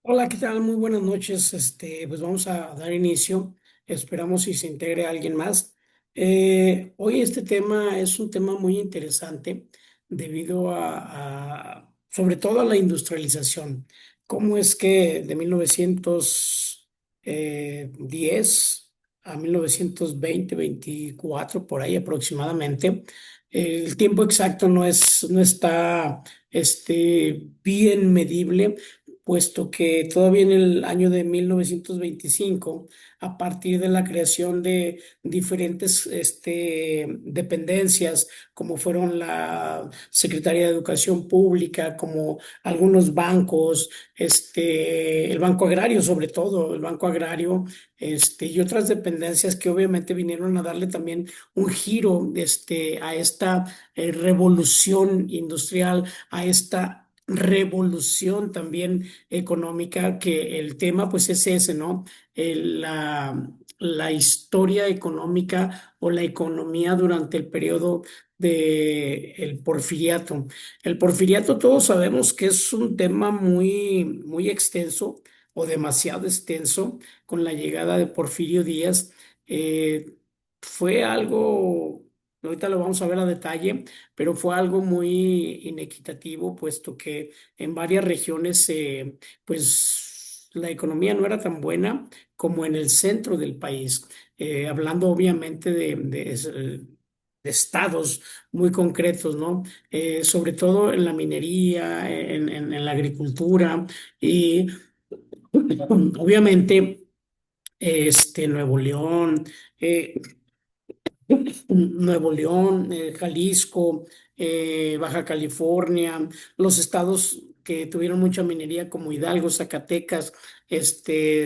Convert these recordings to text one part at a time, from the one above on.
Hola, ¿qué tal? Muy buenas noches. Pues vamos a dar inicio. Esperamos si se integre alguien más. Hoy este tema es un tema muy interesante debido sobre todo a la industrialización. ¿Cómo es que de 1910 a 1920, 24 por ahí aproximadamente? El tiempo exacto no está, bien medible, puesto que todavía en el año de 1925, a partir de la creación de diferentes dependencias, como fueron la Secretaría de Educación Pública, como algunos bancos, el Banco Agrario, sobre todo, el Banco Agrario, y otras dependencias que obviamente vinieron a darle también un giro, a esta revolución industrial, a esta revolución también económica, que el tema pues es ese, ¿no? La historia económica o la economía durante el periodo de el porfiriato. El porfiriato todos sabemos que es un tema muy, muy extenso o demasiado extenso con la llegada de Porfirio Díaz. Eh, Fue algo, ahorita lo vamos a ver a detalle, pero fue algo muy inequitativo, puesto que en varias regiones pues la economía no era tan buena como en el centro del país. Hablando obviamente de estados muy concretos, ¿no? Sobre todo en la minería, en la agricultura y obviamente Nuevo León. eh, Nuevo León, Jalisco, Baja California, los estados que tuvieron mucha minería como Hidalgo, Zacatecas,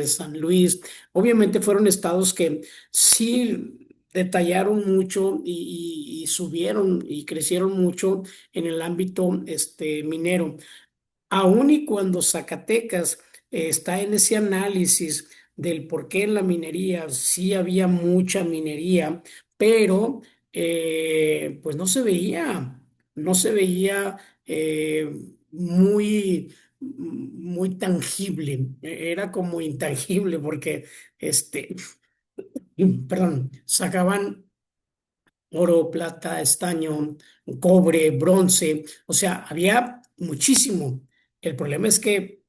San Luis. Obviamente fueron estados que sí detallaron mucho y subieron y crecieron mucho en el ámbito minero. Aun y cuando Zacatecas está en ese análisis del por qué en la minería sí había mucha minería, pero pues no se veía muy, muy tangible. Era como intangible porque, perdón, sacaban oro, plata, estaño, cobre, bronce, o sea, había muchísimo. El problema es que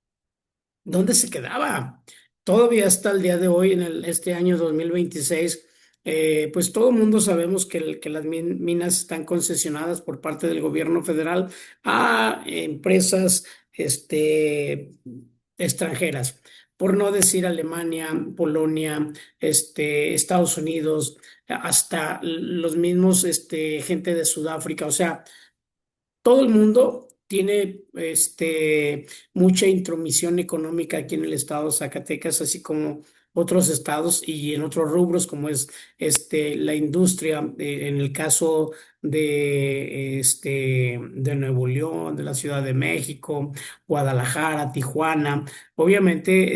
¿dónde se quedaba? Todavía hasta el día de hoy, este año 2026, pues todo el mundo sabemos que las minas están concesionadas por parte del gobierno federal a empresas extranjeras, por no decir Alemania, Polonia, Estados Unidos, hasta los mismos gente de Sudáfrica. O sea, todo el mundo tiene mucha intromisión económica aquí en el estado de Zacatecas, así como otros estados y en otros rubros, como es la industria, en el caso de Nuevo León, de la Ciudad de México, Guadalajara, Tijuana. Obviamente,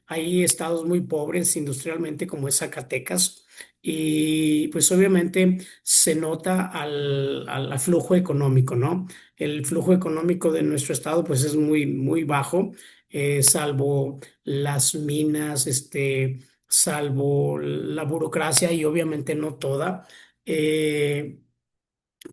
hay estados muy pobres industrialmente, como es Zacatecas. Y pues obviamente se nota al flujo económico, ¿no? El flujo económico de nuestro estado pues es muy, muy bajo, salvo las minas, salvo la burocracia y obviamente no toda. Eh,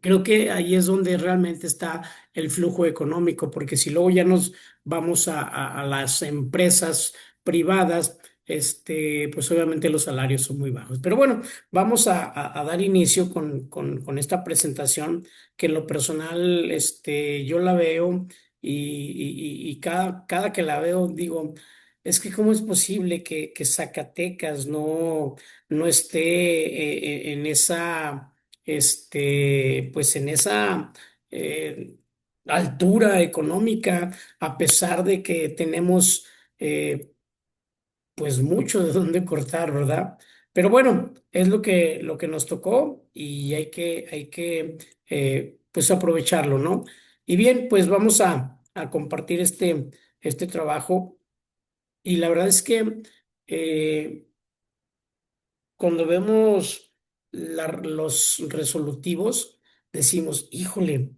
Creo que ahí es donde realmente está el flujo económico, porque si luego ya nos vamos a las empresas privadas, pues obviamente los salarios son muy bajos. Pero bueno, vamos a dar inicio con esta presentación que en lo personal, yo la veo y cada que la veo digo, es que cómo es posible que Zacatecas no esté en esa pues en esa eh, altura económica, a pesar de que tenemos eh, pues mucho de dónde cortar, ¿verdad? Pero bueno, es lo que nos tocó y hay que pues aprovecharlo, ¿no? Y bien, pues vamos a compartir este trabajo y la verdad es que eh, cuando vemos los resolutivos, decimos, híjole,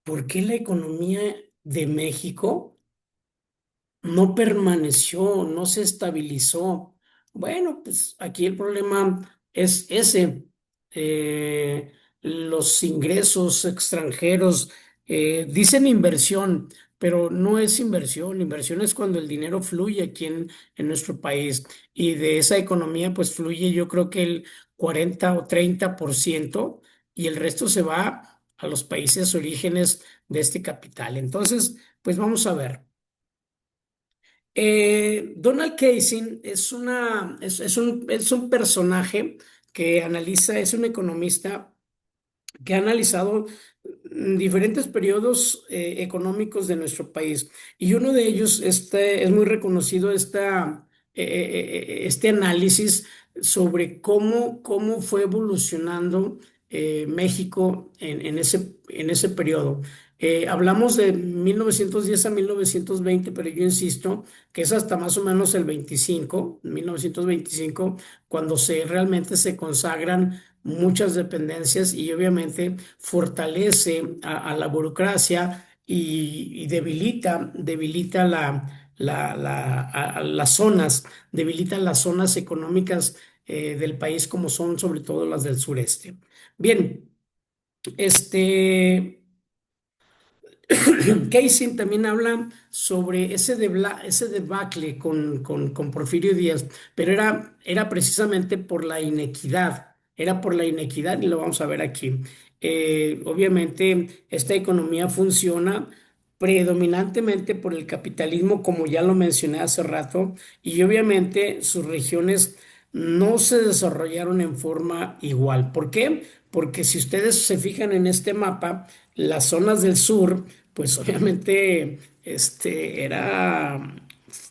¿por qué la economía de México no permaneció, no se estabilizó. Bueno, pues aquí el problema es ese. Los ingresos extranjeros, dicen inversión, pero no es inversión. Inversión es cuando el dinero fluye aquí en nuestro país y de esa economía pues fluye yo creo que el 40 o 30% y el resto se va a los países orígenes de este capital. Entonces, pues vamos a ver. Donald Casey es un personaje que analiza, es un economista que ha analizado diferentes periodos económicos de nuestro país. Y uno de ellos es muy reconocido este análisis sobre cómo fue evolucionando México en ese periodo. Hablamos de 1910 a 1920, pero yo insisto que es hasta más o menos el 1925, cuando realmente se consagran muchas dependencias y obviamente fortalece a la burocracia y debilita las zonas, debilita las zonas económicas del país como son sobre todo las del sureste. Bien, este... Casey también habla sobre ese debacle con Porfirio Díaz, pero era precisamente por la inequidad, era por la inequidad y lo vamos a ver aquí. Obviamente, esta economía funciona predominantemente por el capitalismo, como ya lo mencioné hace rato, y obviamente sus regiones no se desarrollaron en forma igual. ¿Por qué? Porque si ustedes se fijan en este mapa, las zonas del sur, pues obviamente era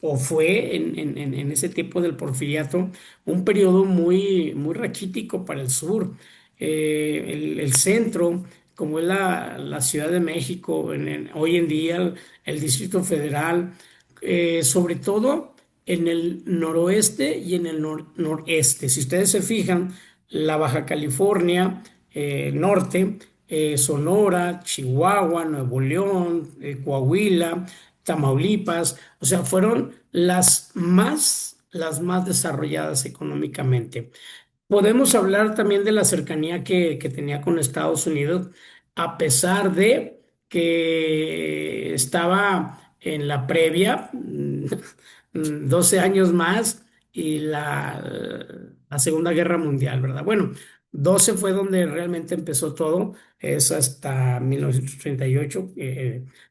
o fue en ese tiempo del porfiriato un periodo muy raquítico para el sur. El centro, como es la Ciudad de México, hoy en día el Distrito Federal, sobre todo en el noroeste y en el noreste. Si ustedes se fijan, la Baja California, norte, Sonora, Chihuahua, Nuevo León, Coahuila, Tamaulipas, o sea, fueron las más desarrolladas económicamente. Podemos hablar también de la cercanía que tenía con Estados Unidos, a pesar de que estaba en la previa, 12 años más, y la Segunda Guerra Mundial, ¿verdad? Bueno, 12 fue donde realmente empezó todo, es hasta 1938,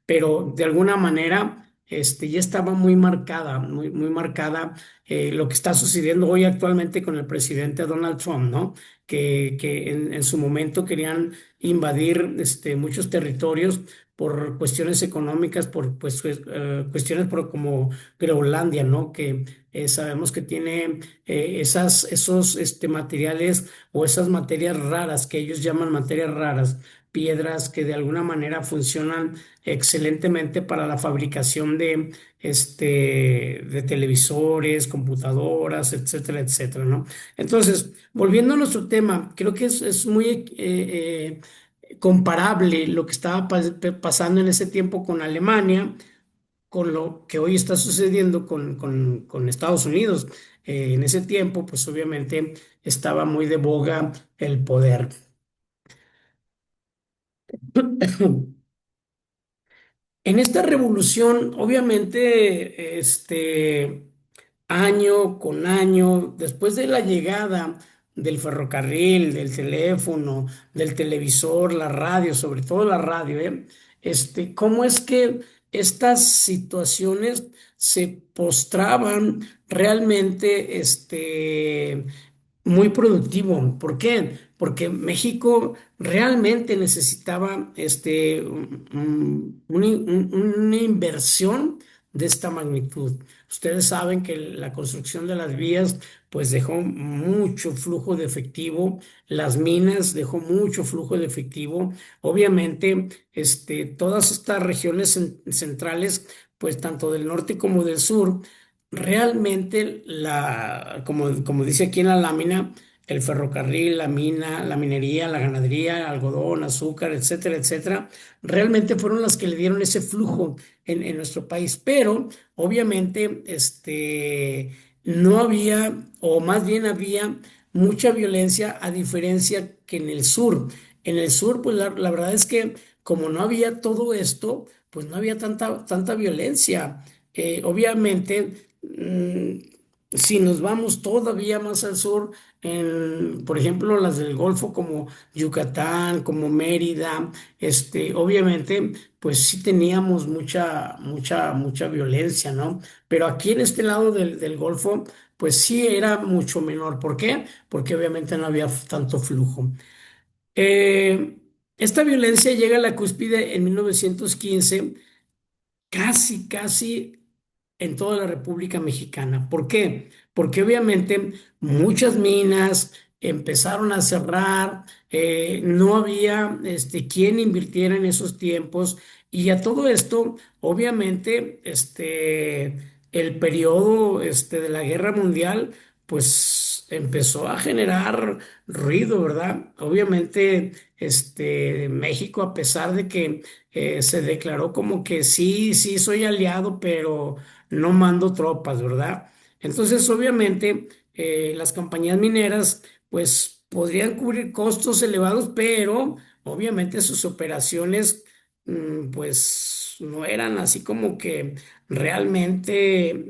pero de alguna manera ya estaba muy marcada, muy marcada lo que está sucediendo hoy actualmente con el presidente Donald Trump, ¿no? Que en su momento querían invadir muchos territorios por cuestiones económicas, por pues, cuestiones como Groenlandia, ¿no? Que sabemos que tiene esos materiales o esas materias raras que ellos llaman materias raras, piedras que de alguna manera funcionan excelentemente para la fabricación de televisores, computadoras, etcétera, etcétera, ¿no? Entonces, volviendo a nuestro tema, creo que es muy comparable lo que estaba pasando en ese tiempo con Alemania, con lo que hoy está sucediendo con Estados Unidos. En ese tiempo, pues obviamente estaba muy de boga el poder. En esta revolución, obviamente, año con año, después de la llegada del ferrocarril, del teléfono, del televisor, la radio, sobre todo la radio, ¿cómo es que estas situaciones se postraban realmente, muy productivo? ¿Por qué? Porque México realmente necesitaba una inversión de esta magnitud. Ustedes saben que la construcción de las vías pues dejó mucho flujo de efectivo, las minas dejó mucho flujo de efectivo. Obviamente, todas estas regiones centrales, pues tanto del norte como del sur, realmente como dice aquí en la lámina, el ferrocarril, la mina, la minería, la ganadería, algodón, azúcar, etcétera, etcétera, realmente fueron las que le dieron ese flujo en nuestro país. Pero obviamente, no había, o más bien había mucha violencia a diferencia que en el sur. En el sur, pues la verdad es que como no había todo esto, pues no había tanta violencia. Obviamente, si nos vamos todavía más al sur, por ejemplo, las del Golfo como Yucatán, como Mérida, obviamente, pues sí teníamos mucha violencia, ¿no? Pero aquí en este lado del Golfo, pues sí era mucho menor. ¿Por qué? Porque obviamente no había tanto flujo. Eh, Esta violencia llega a la cúspide en 1915, casi en toda la República Mexicana. ¿Por qué? Porque obviamente muchas minas empezaron a cerrar, no había quien invirtiera en esos tiempos y a todo esto, obviamente, el periodo de la Guerra Mundial, pues empezó a generar ruido, ¿verdad? Obviamente, México, a pesar de que se declaró como que sí, soy aliado, pero no mando tropas, ¿verdad? Entonces, obviamente, las compañías mineras, pues, podrían cubrir costos elevados, pero obviamente sus operaciones, pues, no eran así como que realmente,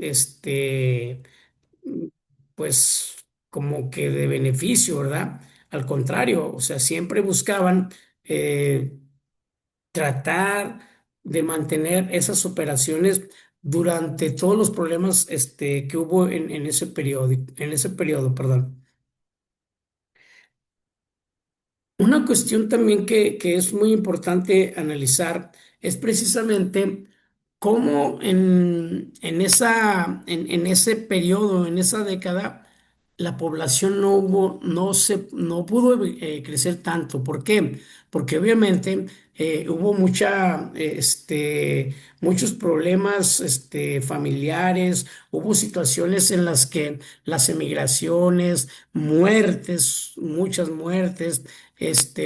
pues, como que de beneficio, ¿verdad? Al contrario, o sea, siempre buscaban eh, tratar de mantener esas operaciones durante todos los problemas que hubo en ese periodo, perdón. Una cuestión también que es muy importante analizar es precisamente cómo en ese periodo, en esa década, la población no pudo crecer tanto. ¿Por qué? Porque obviamente hubo muchos problemas familiares, hubo situaciones en las que las emigraciones, muertes, muchas muertes,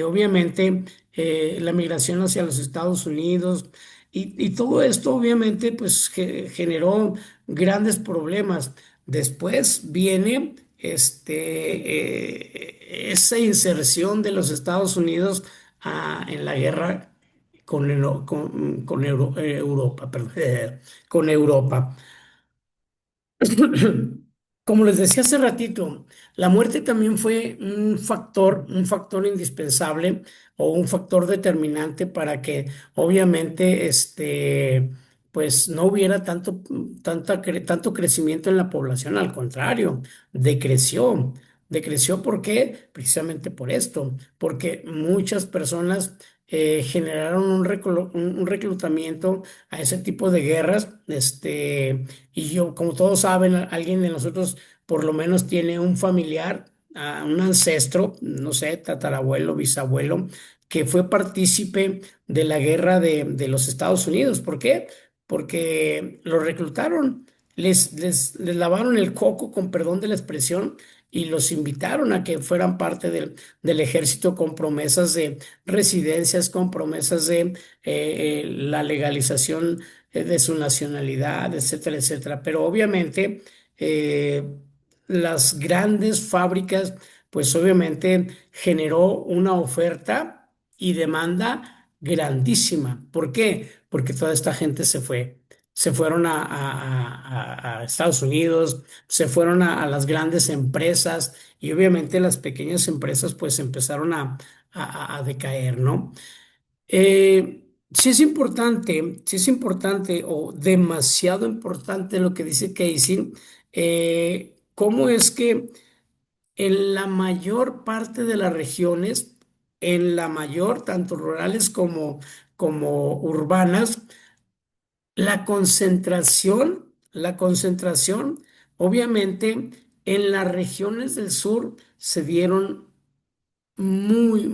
obviamente la migración hacia los Estados Unidos y todo esto obviamente pues generó grandes problemas. Después viene esa inserción de los Estados Unidos en la guerra con Europa, perdón, con Europa. Como les decía hace ratito, la muerte también fue un factor indispensable o un factor determinante para que obviamente pues no hubiera tanto crecimiento en la población. Al contrario, decreció. Decreció, ¿por qué? Precisamente por esto, porque muchas personas generaron un reclutamiento a ese tipo de guerras, y yo, como todos saben, alguien de nosotros por lo menos tiene un familiar, un ancestro, no sé, tatarabuelo, bisabuelo, que fue partícipe de la guerra de los Estados Unidos. ¿Por qué? Porque lo reclutaron, les lavaron el coco, con perdón de la expresión, y los invitaron a que fueran parte del ejército con promesas de residencias, con promesas de la legalización de su nacionalidad, etcétera, etcétera. Pero obviamente eh, las grandes fábricas, pues obviamente generó una oferta y demanda grandísima. ¿Por qué? Porque toda esta gente se fue. Se fueron a Estados Unidos, se fueron a las grandes empresas y obviamente las pequeñas empresas pues empezaron a decaer, ¿no? Sí es importante o demasiado importante lo que dice Casey, cómo es que en la mayor parte de las regiones, tanto rurales como urbanas, la concentración, obviamente, en las regiones del sur se dieron muy,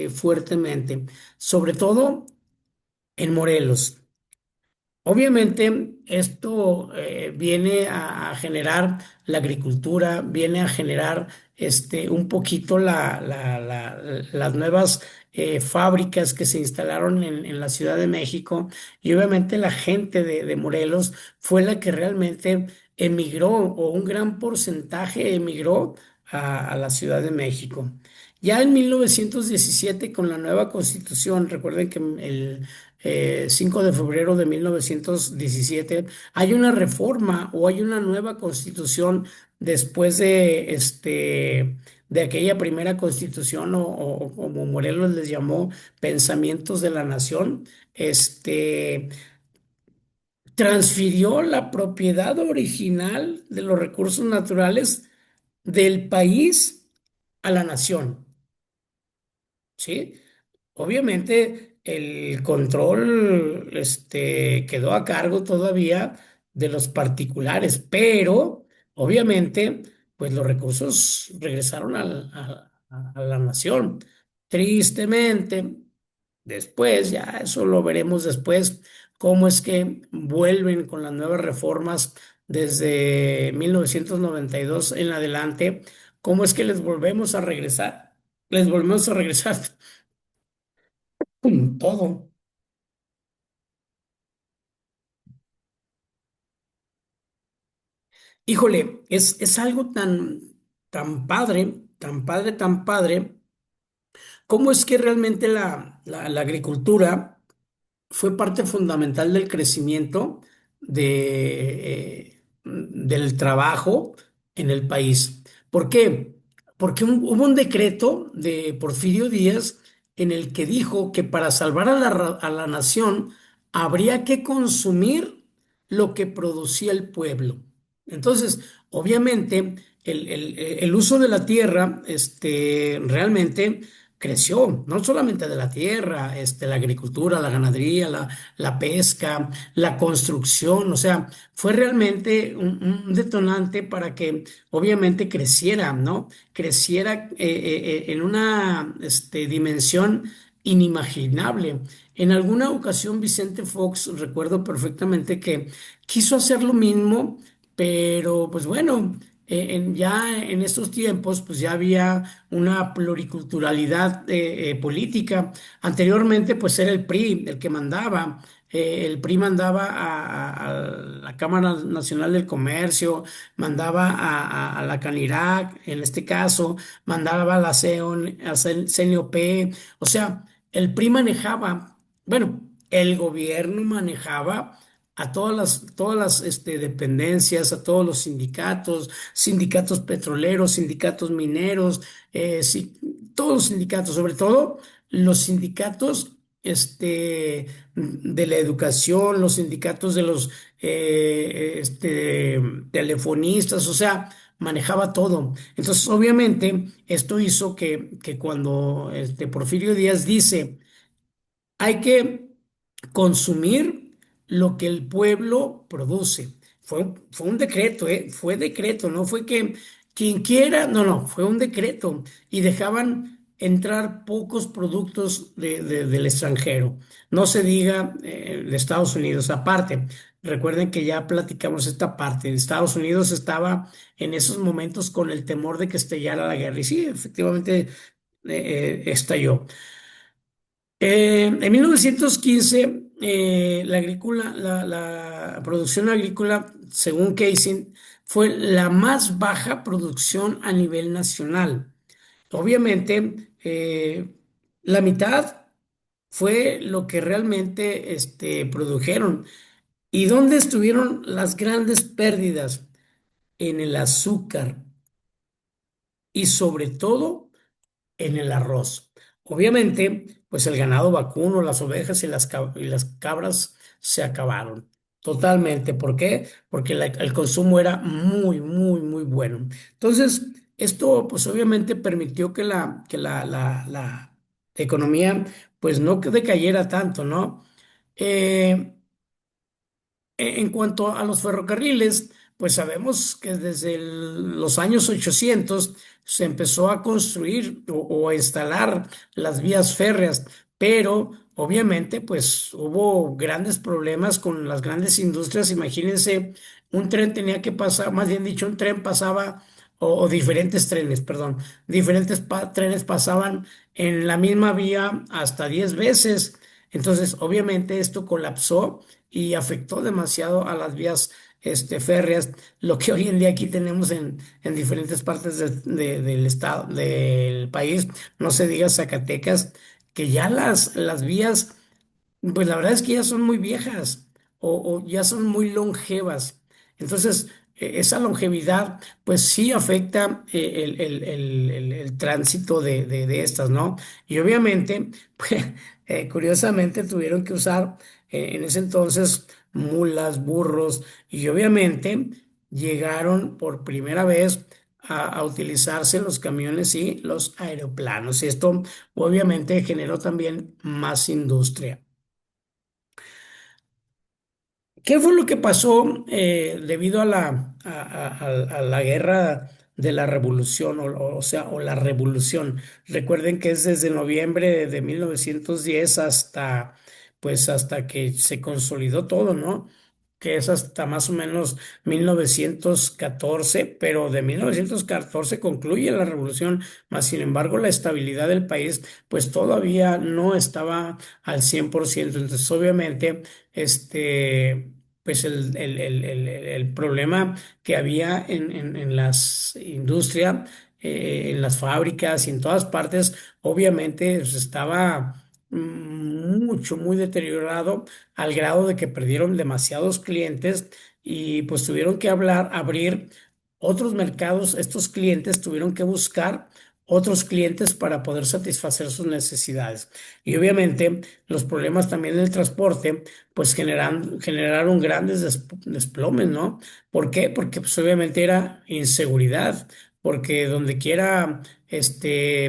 fuertemente, sobre todo en Morelos. Obviamente, esto viene a generar la agricultura, viene a generar un poquito las nuevas fábricas que se instalaron en la Ciudad de México y obviamente la gente de Morelos fue la que realmente emigró o un gran porcentaje emigró a la Ciudad de México. Ya en 1917, con la nueva constitución, recuerden que el 5 de febrero de 1917, hay una reforma o hay una nueva constitución después de aquella primera constitución o como Morelos les llamó, pensamientos de la nación, transfirió la propiedad original de los recursos naturales del país a la nación, ¿sí? Obviamente el control quedó a cargo todavía de los particulares, pero obviamente pues los recursos regresaron a la nación. Tristemente, después, ya eso lo veremos después, cómo es que vuelven con las nuevas reformas desde 1992 en adelante, cómo es que les volvemos a regresar todo. Híjole, es algo tan padre, tan padre, tan padre. ¿Cómo es que realmente la agricultura fue parte fundamental del crecimiento del trabajo en el país? ¿Por qué? Porque hubo un decreto de Porfirio Díaz en el que dijo que para salvar a la nación habría que consumir lo que producía el pueblo. Entonces, obviamente, el uso de la tierra, realmente creció, no solamente de la tierra, la agricultura, la ganadería, la pesca, la construcción, o sea, fue realmente un detonante para que obviamente creciera, ¿no? Creciera en una dimensión inimaginable. En alguna ocasión Vicente Fox, recuerdo perfectamente que quiso hacer lo mismo, pero pues bueno, ya en estos tiempos pues ya había una pluriculturalidad política. Anteriormente pues era el PRI el que mandaba. El PRI mandaba a la Cámara Nacional del Comercio, mandaba a la Canirac, en este caso, mandaba a la CNOP, o sea, el PRI manejaba, bueno, el gobierno manejaba a todas las dependencias, a todos los sindicatos, sindicatos petroleros, sindicatos mineros, todos los sindicatos, sobre todo los sindicatos de la educación, los sindicatos de los telefonistas, o sea, manejaba todo. Entonces, obviamente, esto hizo que cuando Porfirio Díaz dice, hay que consumir lo que el pueblo produce. Fue un decreto, ¿eh? Fue decreto, no fue que quien quiera, no, no, fue un decreto y dejaban entrar pocos productos del extranjero. No se diga de Estados Unidos. Aparte, recuerden que ya platicamos esta parte. Estados Unidos estaba en esos momentos con el temor de que estallara la guerra y sí, efectivamente estalló. En 1915, la producción agrícola, según Casey, fue la más baja producción a nivel nacional. Obviamente, la mitad fue lo que realmente produjeron. ¿Y dónde estuvieron las grandes pérdidas? En el azúcar y sobre todo en el arroz. Obviamente, pues el ganado vacuno, las ovejas y las cabras se acabaron totalmente. ¿Por qué? Porque el consumo era muy, muy, muy bueno. Entonces, esto pues obviamente permitió que la economía pues no que decayera tanto, ¿no? Eh, en cuanto a los ferrocarriles, pues sabemos que desde los años 800 se empezó a construir o a instalar las vías férreas, pero obviamente, pues hubo grandes problemas con las grandes industrias. Imagínense, un tren tenía que pasar, más bien dicho, un tren pasaba, o diferentes trenes, perdón, diferentes trenes pasaban en la misma vía hasta 10 veces. Entonces, obviamente, esto colapsó y afectó demasiado a las vías férreas, lo que hoy en día aquí tenemos en diferentes partes del estado, del país, no se diga Zacatecas, que ya las vías, pues la verdad es que ya son muy viejas o ya son muy longevas. Entonces, esa longevidad, pues sí afecta el tránsito de estas, ¿no? Y obviamente, pues, curiosamente tuvieron que usar en ese entonces mulas, burros, y obviamente llegaron por primera vez a utilizarse los camiones y los aeroplanos. Y esto obviamente generó también más industria. ¿Qué fue lo que pasó debido a a la guerra de la revolución, o sea, o la revolución? Recuerden que es desde noviembre de 1910 hasta, pues, hasta que se consolidó todo, ¿no? Que es hasta más o menos 1914, pero de 1914 concluye la revolución, más sin embargo la estabilidad del país pues todavía no estaba al 100%. Entonces obviamente pues el problema que había en las industrias, en las fábricas y en todas partes, obviamente pues, estaba muy deteriorado al grado de que perdieron demasiados clientes y pues tuvieron que abrir otros mercados. Estos clientes tuvieron que buscar otros clientes para poder satisfacer sus necesidades. Y obviamente los problemas también del transporte pues generaron grandes desplomes, ¿no? ¿Por qué? Porque pues obviamente era inseguridad, porque donde quiera, pues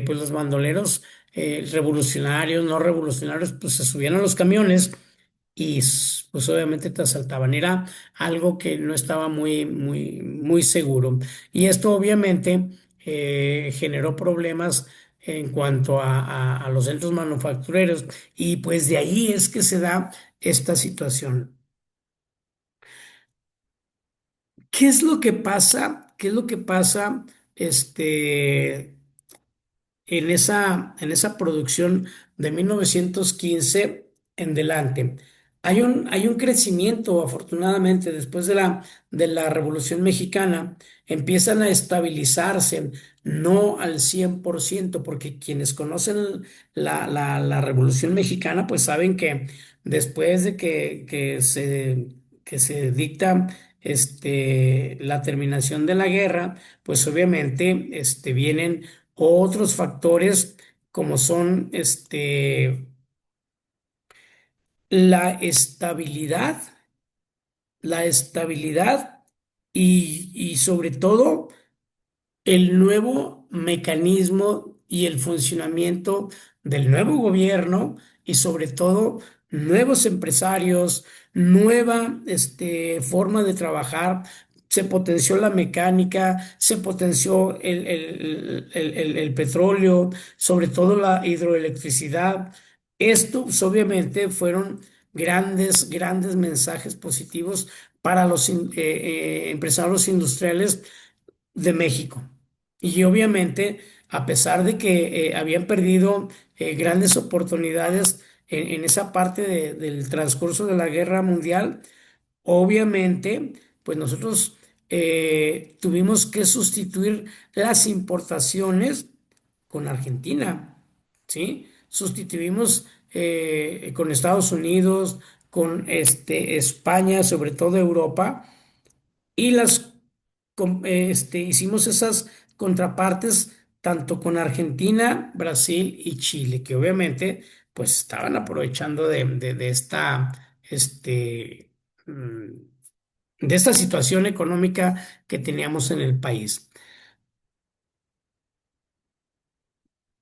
los bandoleros revolucionarios, no revolucionarios, pues se subían a los camiones y pues obviamente te asaltaban. Era algo que no estaba muy seguro. Y esto obviamente generó problemas en cuanto a los centros manufactureros y pues de ahí es que se da esta situación. ¿Qué es lo que pasa? ¿Qué es lo que pasa? En esa producción de 1915 en delante. Hay un crecimiento, afortunadamente, después de la Revolución Mexicana, empiezan a estabilizarse, no al 100%, porque quienes conocen la Revolución Mexicana, pues saben que después de que se dicta la terminación de la guerra, pues obviamente vienen otros factores como son la estabilidad, la estabilidad y sobre todo el nuevo mecanismo y el funcionamiento del nuevo gobierno y sobre todo nuevos empresarios, nueva forma de trabajar. Se potenció la mecánica, se potenció el petróleo, sobre todo la hidroelectricidad. Estos obviamente fueron grandes mensajes positivos para los empresarios industriales de México. Y obviamente, a pesar de que habían perdido grandes oportunidades en esa parte del transcurso de la guerra mundial, obviamente, pues nosotros tuvimos que sustituir las importaciones con Argentina, ¿sí? Sustituimos con Estados Unidos, con España, sobre todo Europa y hicimos esas contrapartes tanto con Argentina, Brasil y Chile, que obviamente pues estaban aprovechando de mm, de esta situación económica que teníamos en el país.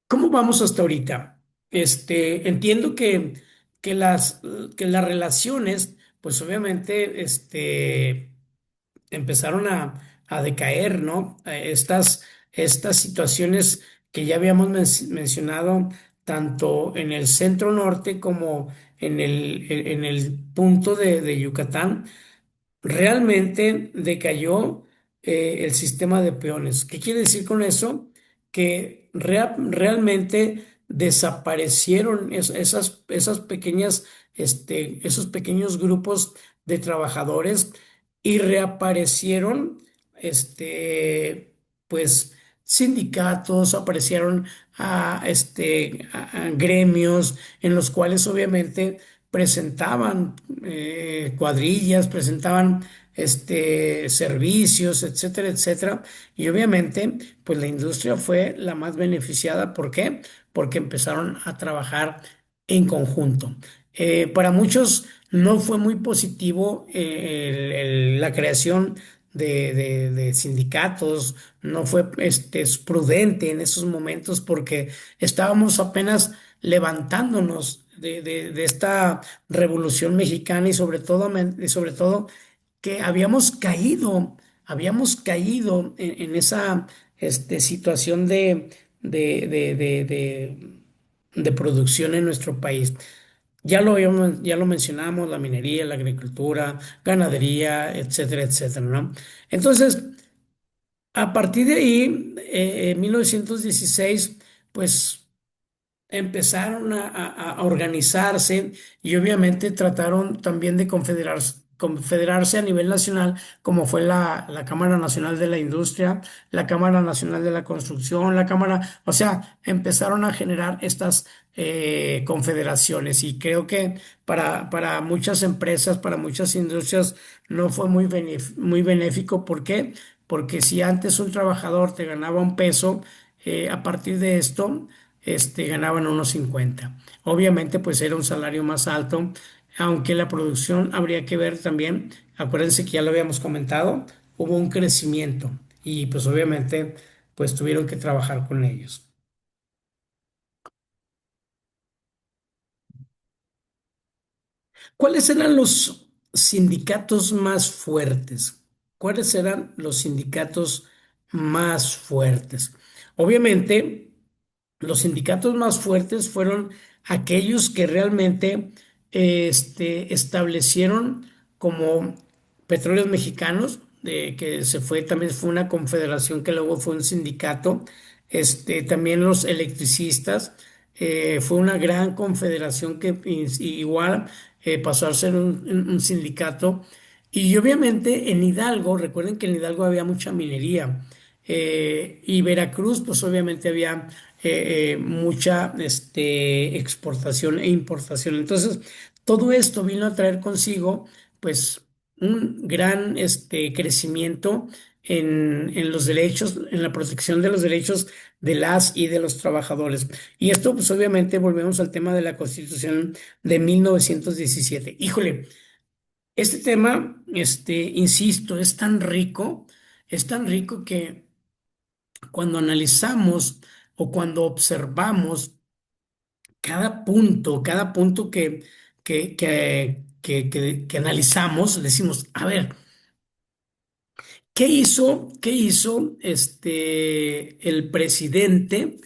¿Cómo vamos hasta ahorita? Entiendo que las relaciones, pues obviamente, empezaron a decaer, ¿no? Estas situaciones que ya habíamos mencionado, tanto en el centro norte como en el punto de Yucatán, realmente decayó el sistema de peones. ¿Qué quiere decir con eso? Que realmente desaparecieron esas pequeñas, esos pequeños grupos de trabajadores y reaparecieron, pues, sindicatos, aparecieron a gremios en los cuales obviamente presentaban cuadrillas, presentaban servicios, etcétera, etcétera. Y obviamente, pues la industria fue la más beneficiada. ¿Por qué? Porque empezaron a trabajar en conjunto. Para muchos no fue muy positivo la creación de sindicatos, no fue prudente en esos momentos porque estábamos apenas levantándonos de esta revolución mexicana y sobre todo que habíamos caído en esa situación de producción en nuestro país. Ya lo mencionamos, la minería, la agricultura, ganadería, etcétera, etcétera, ¿no? Entonces, a partir de ahí, en 1916, pues empezaron a organizarse y obviamente trataron también de confederarse a nivel nacional, como fue la Cámara Nacional de la Industria, la Cámara Nacional de la Construcción, la Cámara, o sea, empezaron a generar estas confederaciones y creo que para muchas empresas, para muchas industrias, no fue muy benéfico. ¿Por qué? Porque si antes un trabajador te ganaba un peso, a partir de esto ganaban unos 50. Obviamente, pues era un salario más alto, aunque la producción habría que ver también, acuérdense que ya lo habíamos comentado, hubo un crecimiento y pues obviamente, pues tuvieron que trabajar con ellos. ¿Cuáles eran los sindicatos más fuertes? ¿Cuáles eran los sindicatos más fuertes? Obviamente, los sindicatos más fuertes fueron aquellos que realmente establecieron como Petróleos Mexicanos, que se fue, también fue una confederación que luego fue un sindicato, también los electricistas, fue una gran confederación que igual pasó a ser un sindicato. Y obviamente en Hidalgo, recuerden que en Hidalgo había mucha minería. Y Veracruz, pues obviamente había mucha exportación e importación. Entonces, todo esto vino a traer consigo, pues, un gran crecimiento en los derechos, en la protección de los derechos de las y de los trabajadores. Y esto, pues, obviamente, volvemos al tema de la Constitución de 1917. Híjole, este tema, insisto, es tan rico que cuando analizamos o cuando observamos cada punto que analizamos, decimos, a ver, qué hizo el presidente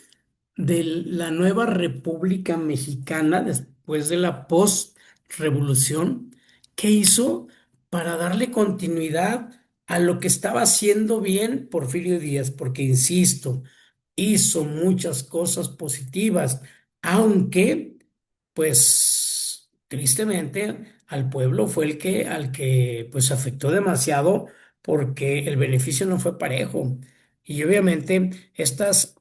de la nueva República Mexicana después de la post-revolución? ¿Qué hizo para darle continuidad a lo que estaba haciendo bien Porfirio Díaz? Porque, insisto, hizo muchas cosas positivas, aunque, pues, tristemente, al pueblo fue al que, pues, afectó demasiado porque el beneficio no fue parejo. Y obviamente estas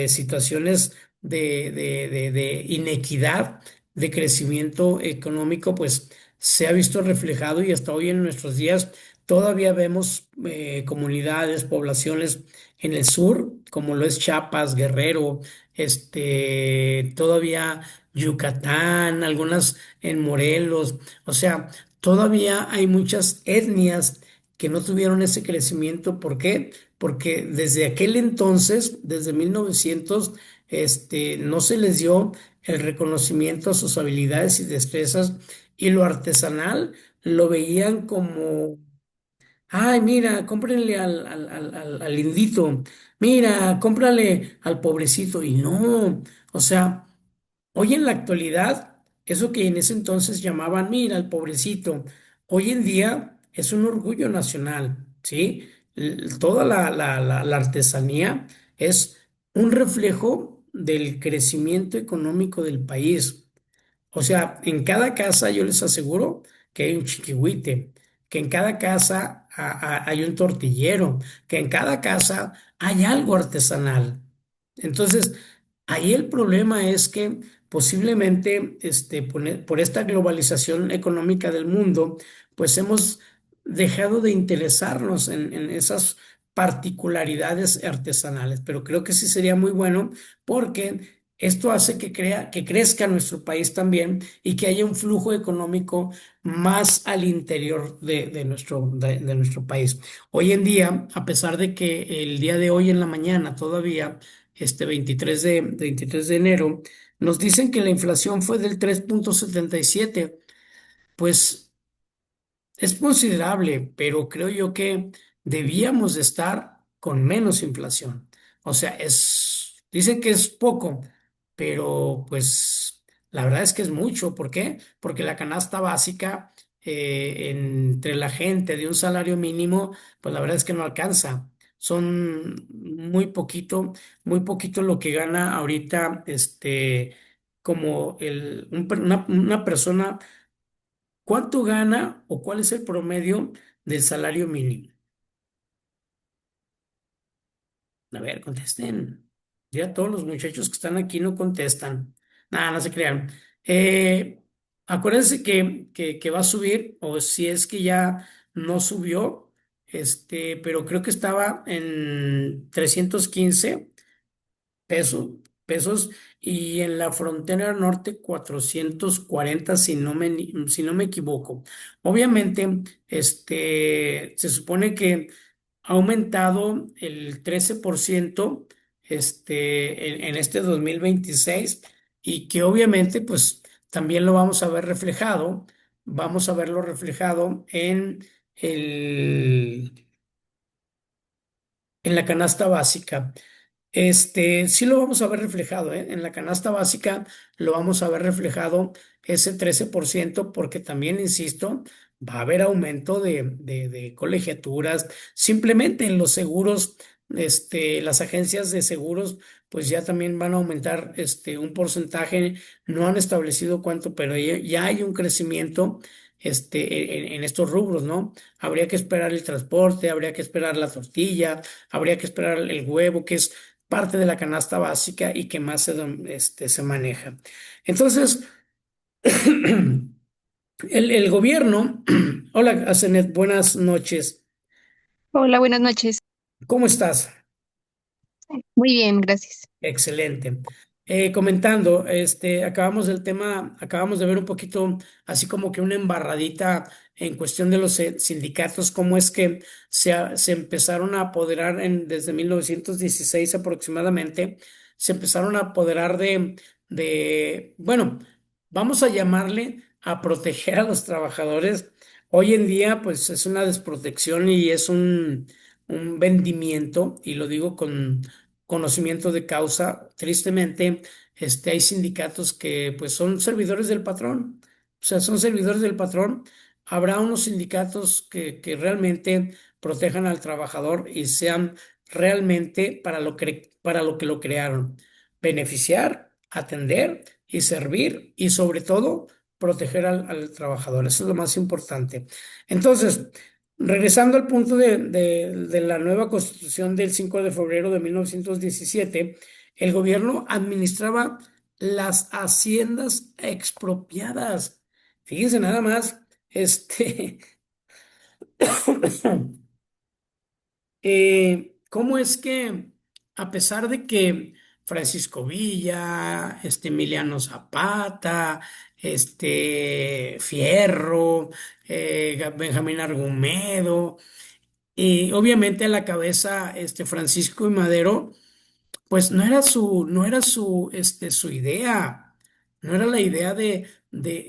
situaciones de inequidad, de crecimiento económico, pues se ha visto reflejado y hasta hoy en nuestros días todavía vemos comunidades, poblaciones en el sur, como lo es Chiapas, Guerrero, todavía Yucatán, algunas en Morelos, o sea, todavía hay muchas etnias que no tuvieron ese crecimiento. ¿Por qué? Porque desde aquel entonces, desde 1900, no se les dio el reconocimiento a sus habilidades y destrezas y lo artesanal lo veían como, ay, mira, cómprenle al lindito, mira, cómprale al pobrecito y no, o sea. Hoy en la actualidad, eso que en ese entonces llamaban, mira, el pobrecito, hoy en día es un orgullo nacional, ¿sí? Toda la artesanía es un reflejo del crecimiento económico del país. O sea, en cada casa yo les aseguro que hay un chiquihuite, que en cada casa hay un tortillero, que en cada casa hay algo artesanal. Entonces, ahí el problema es que posiblemente por esta globalización económica del mundo, pues hemos dejado de interesarnos en esas particularidades artesanales, pero creo que sí sería muy bueno porque esto hace que crezca nuestro país también y que haya un flujo económico más al interior de nuestro país. Hoy en día, a pesar de que el día de hoy en la mañana todavía, 23 de enero, nos dicen que la inflación fue del 3,77, pues es considerable, pero creo yo que debíamos de estar con menos inflación. O sea, dicen que es poco, pero pues la verdad es que es mucho. ¿Por qué? Porque la canasta básica entre la gente de un salario mínimo, pues la verdad es que no alcanza. Son muy poquito lo que gana ahorita, como una persona. ¿Cuánto gana o cuál es el promedio del salario mínimo? A ver, contesten. Ya todos los muchachos que están aquí no contestan. Nada, no se crean. Eh, Acuérdense que va a subir, o si es que ya no subió, pero creo que estaba en 315 pesos, pesos y en la frontera norte 440 si no me equivoco. Obviamente, se supone que ha aumentado el 13% en este 2026 y que obviamente pues también lo vamos a verlo reflejado el, en la canasta básica. Sí lo vamos a ver reflejado, ¿eh? En la canasta básica lo vamos a ver reflejado ese 13% porque también, insisto, va a haber aumento de colegiaturas. Simplemente en los seguros, las agencias de seguros, pues ya también van a aumentar un porcentaje. No han establecido cuánto, pero ya hay un crecimiento en estos rubros, ¿no? Habría que esperar el transporte, habría que esperar la tortilla, habría que esperar el huevo, que es parte de la canasta básica y que más se maneja. Entonces, el gobierno, hola, Asenet, buenas noches. Hola, buenas noches. ¿Cómo estás? Muy bien, gracias. Excelente. Comentando, acabamos de ver un poquito, así como que una embarradita en cuestión de los sindicatos, cómo es que se empezaron a apoderar desde 1916 aproximadamente, se empezaron a apoderar bueno, vamos a llamarle a proteger a los trabajadores. Hoy en día, pues es una desprotección y es un vendimiento, y lo digo con conocimiento de causa. Tristemente, hay sindicatos que pues son servidores del patrón, o sea, son servidores del patrón. Habrá unos sindicatos que realmente protejan al trabajador y sean realmente para lo que lo crearon: beneficiar, atender y servir y sobre todo proteger al trabajador. Eso es lo más importante. Entonces, regresando al punto de la nueva constitución del 5 de febrero de 1917, el gobierno administraba las haciendas expropiadas. Fíjense nada más, cómo es que a pesar de que Francisco Villa, Emiliano Zapata, Fierro, Benjamín Argumedo, y obviamente a la cabeza Francisco y Madero, pues no era su idea, no era la idea de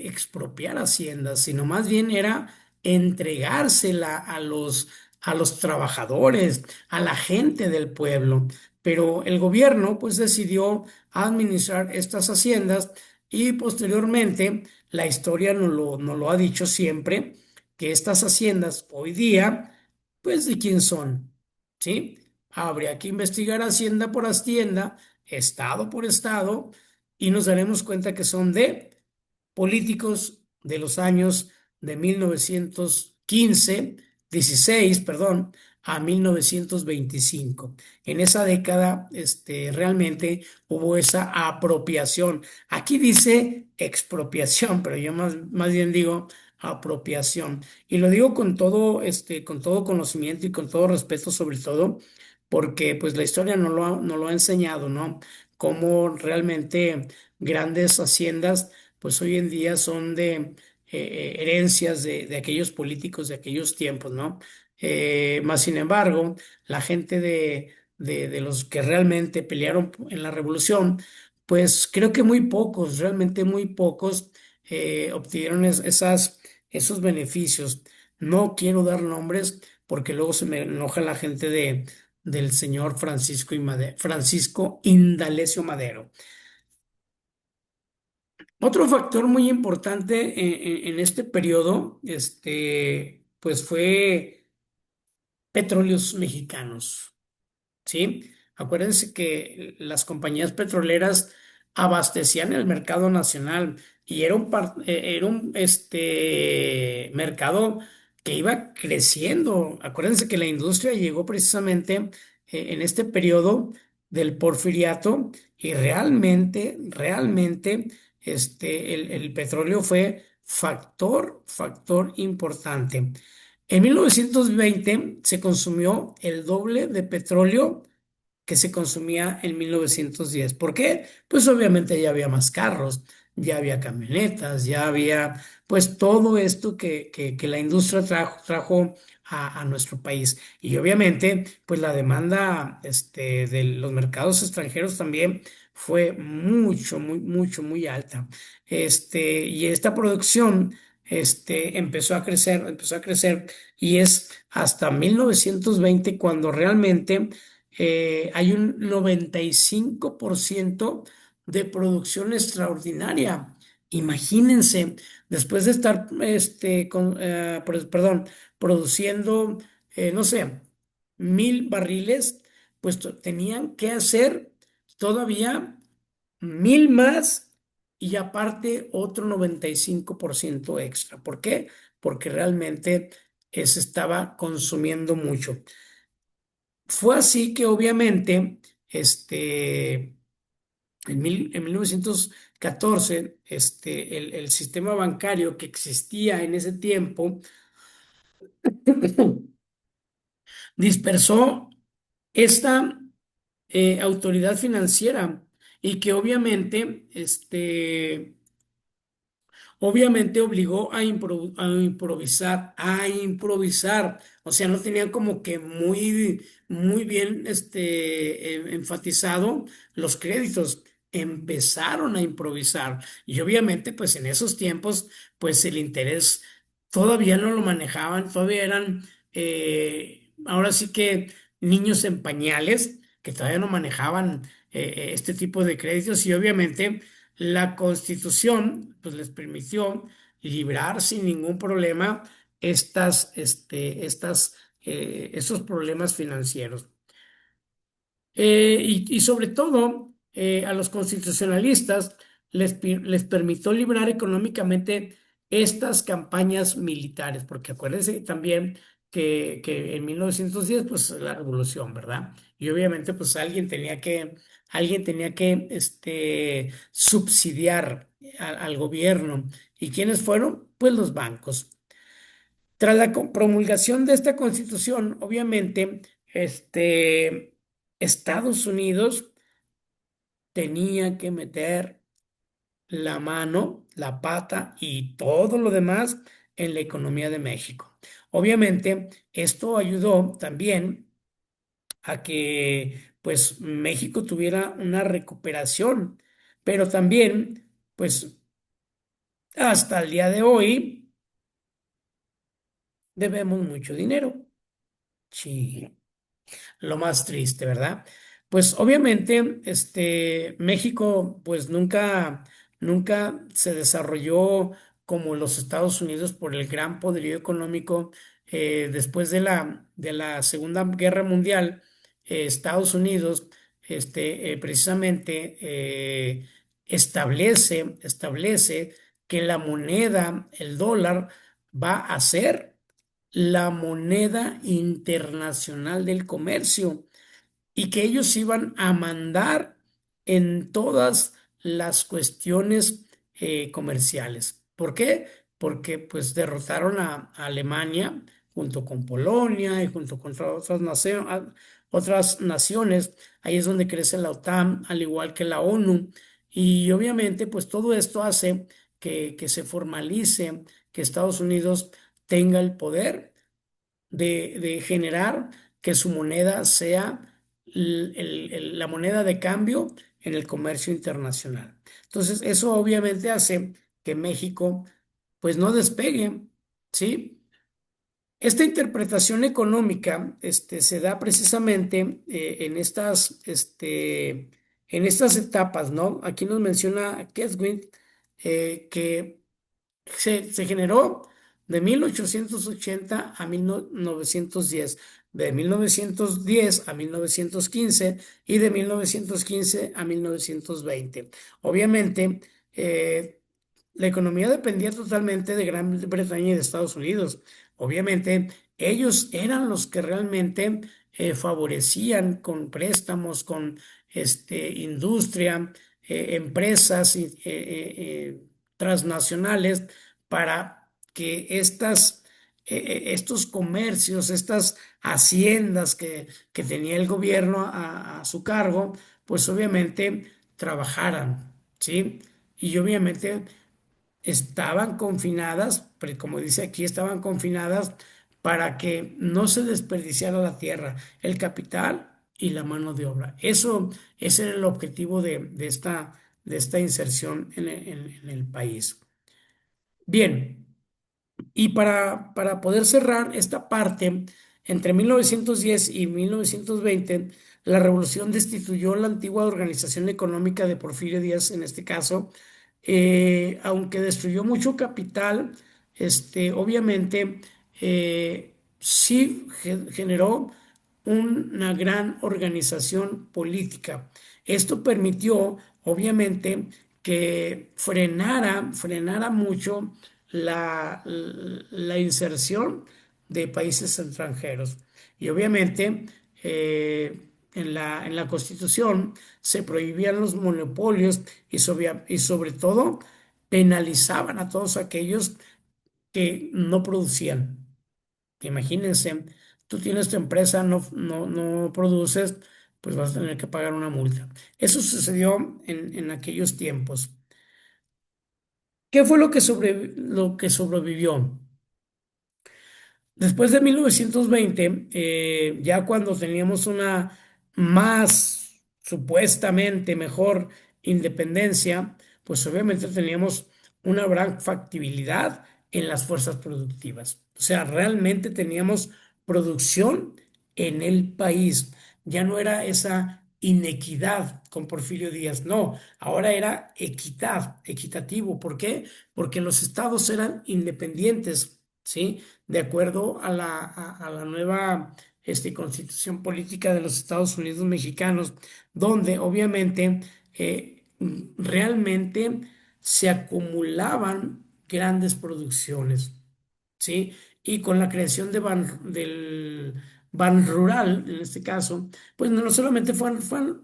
expropiar haciendas, sino más bien era entregársela a los trabajadores, a la gente del pueblo. Pero el gobierno pues decidió administrar estas haciendas Y posteriormente, la historia nos lo ha dicho siempre, que estas haciendas hoy día, pues, ¿de quién son? ¿Sí? Habría que investigar hacienda por hacienda, estado por estado, y nos daremos cuenta que son de políticos de los años de 1915, 16, perdón, a 1925. En esa década, realmente hubo esa apropiación. Aquí dice expropiación, pero yo más bien digo apropiación. Y lo digo con todo conocimiento y con todo respeto, sobre todo, porque pues la historia no lo ha enseñado, ¿no? Cómo realmente grandes haciendas pues hoy en día son de herencias de aquellos políticos de aquellos tiempos, ¿no? Más sin embargo, la gente de los que realmente pelearon en la revolución, pues creo que muy pocos, realmente muy pocos obtuvieron esos beneficios. No quiero dar nombres porque luego se me enoja la gente del señor Francisco Indalecio Madero. Otro factor muy importante en este periodo, pues fue Petróleos Mexicanos. ¿Sí? Acuérdense que las compañías petroleras abastecían el mercado nacional y era un mercado que iba creciendo. Acuérdense que la industria llegó precisamente en este periodo del Porfiriato y realmente, el petróleo fue factor importante. En 1920 se consumió el doble de petróleo que se consumía en 1910. ¿Por qué? Pues obviamente ya había más carros, ya había camionetas, ya había pues todo esto que la industria trajo a nuestro país. Y obviamente pues la demanda de los mercados extranjeros también fue muy alta. Y esta producción empezó a crecer y es hasta 1920 cuando realmente hay un 95% de producción extraordinaria. Imagínense, después de estar, perdón, produciendo, no sé, 1,000 barriles, pues tenían que hacer todavía 1,000 más y aparte otro 95% extra. ¿Por qué? Porque realmente se estaba consumiendo mucho. Fue así que obviamente, en 1914, el sistema bancario que existía en ese tiempo dispersó esta autoridad financiera y que obviamente obligó a improvisar. O sea, no tenían como que muy bien enfatizado los créditos. Empezaron a improvisar. Y obviamente, pues en esos tiempos, pues el interés todavía no lo manejaban, todavía eran, ahora sí que niños en pañales, que todavía no manejaban este tipo de créditos y obviamente la Constitución pues, les permitió librar sin ningún problema estos problemas financieros. Y sobre todo, a los constitucionalistas les permitió librar económicamente estas campañas militares, porque acuérdense también que en 1910, pues la revolución, ¿verdad? Y obviamente, pues alguien tenía que subsidiar al gobierno. ¿Y quiénes fueron? Pues los bancos. Tras la promulgación de esta constitución, obviamente, Estados Unidos tenía que meter la mano, la pata y todo lo demás en la economía de México. Obviamente, esto ayudó también a que pues México tuviera una recuperación, pero también pues hasta el día de hoy debemos mucho dinero. Sí. Lo más triste, ¿verdad? Pues obviamente, México, pues nunca se desarrolló como los Estados Unidos por el gran poderío económico. Después de la Segunda Guerra Mundial, Estados Unidos precisamente establece que la moneda, el dólar, va a ser la moneda internacional del comercio y que ellos iban a mandar en todas las cuestiones comerciales. ¿Por qué? Porque pues derrotaron a Alemania junto con Polonia y junto con otras naciones. Ahí es donde crece la OTAN, al igual que la ONU. Y obviamente pues todo esto hace que se formalice, que Estados Unidos tenga el poder de generar que su moneda sea la moneda de cambio en el comercio internacional. Entonces, eso obviamente hace que México pues no despegue, ¿sí? Esta interpretación económica se da precisamente en estas etapas, ¿no? Aquí nos menciona Keswick que se generó de 1880 a 1910, de 1910 a 1915 y de 1915 a 1920. Obviamente, la economía dependía totalmente de Gran Bretaña y de Estados Unidos. Obviamente, ellos eran los que realmente favorecían con préstamos, con industria, empresas transnacionales para que estos comercios, estas haciendas que tenía el gobierno a su cargo, pues obviamente trabajaran, ¿sí? Y obviamente estaban confinadas, pero como dice aquí, estaban confinadas para que no se desperdiciara la tierra, el capital y la mano de obra. Ese era el objetivo de esta inserción en el país. Bien, y para poder cerrar esta parte, entre 1910 y 1920, la revolución destituyó la antigua organización económica de Porfirio Díaz, en este caso, aunque destruyó mucho capital, obviamente sí generó una gran organización política. Esto permitió, obviamente, que frenara mucho la inserción de países extranjeros. Y obviamente en la Constitución se prohibían los monopolios y sobre todo penalizaban a todos aquellos que no producían. Imagínense, tú tienes tu empresa, no produces, pues vas a tener que pagar una multa. Eso sucedió en aquellos tiempos. ¿Qué fue lo que sobrevivió? Después de 1920, ya cuando teníamos una más supuestamente mejor independencia, pues obviamente teníamos una gran factibilidad en las fuerzas productivas. O sea, realmente teníamos producción en el país. Ya no era esa inequidad con Porfirio Díaz, no, ahora era equidad, equitativo. ¿Por qué? Porque los estados eran independientes, ¿sí? De acuerdo a la nueva constitución política de los Estados Unidos mexicanos, donde obviamente realmente se acumulaban grandes producciones, ¿sí? Y con la creación del Ban Rural, en este caso, pues no solamente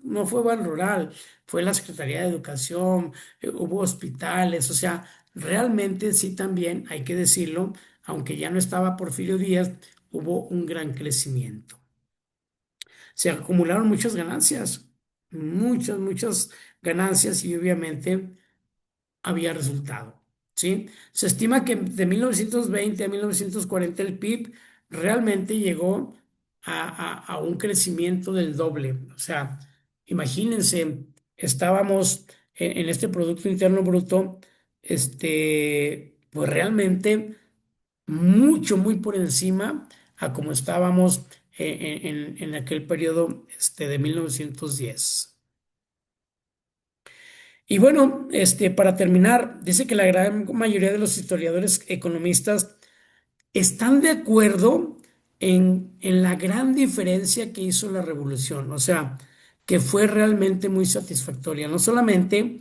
no fue Ban Rural, fue la Secretaría de Educación, hubo hospitales, o sea, realmente sí también, hay que decirlo, aunque ya no estaba Porfirio Díaz, hubo un gran crecimiento. Se acumularon muchas ganancias y obviamente había resultado, ¿sí? Se estima que de 1920 a 1940 el PIB realmente llegó a un crecimiento del doble. O sea, imagínense, estábamos en este Producto Interno Bruto, pues realmente muy por encima a como estábamos en aquel periodo de 1910. Y bueno, para terminar, dice que la gran mayoría de los historiadores economistas están de acuerdo en la gran diferencia que hizo la revolución, o sea, que fue realmente muy satisfactoria. No solamente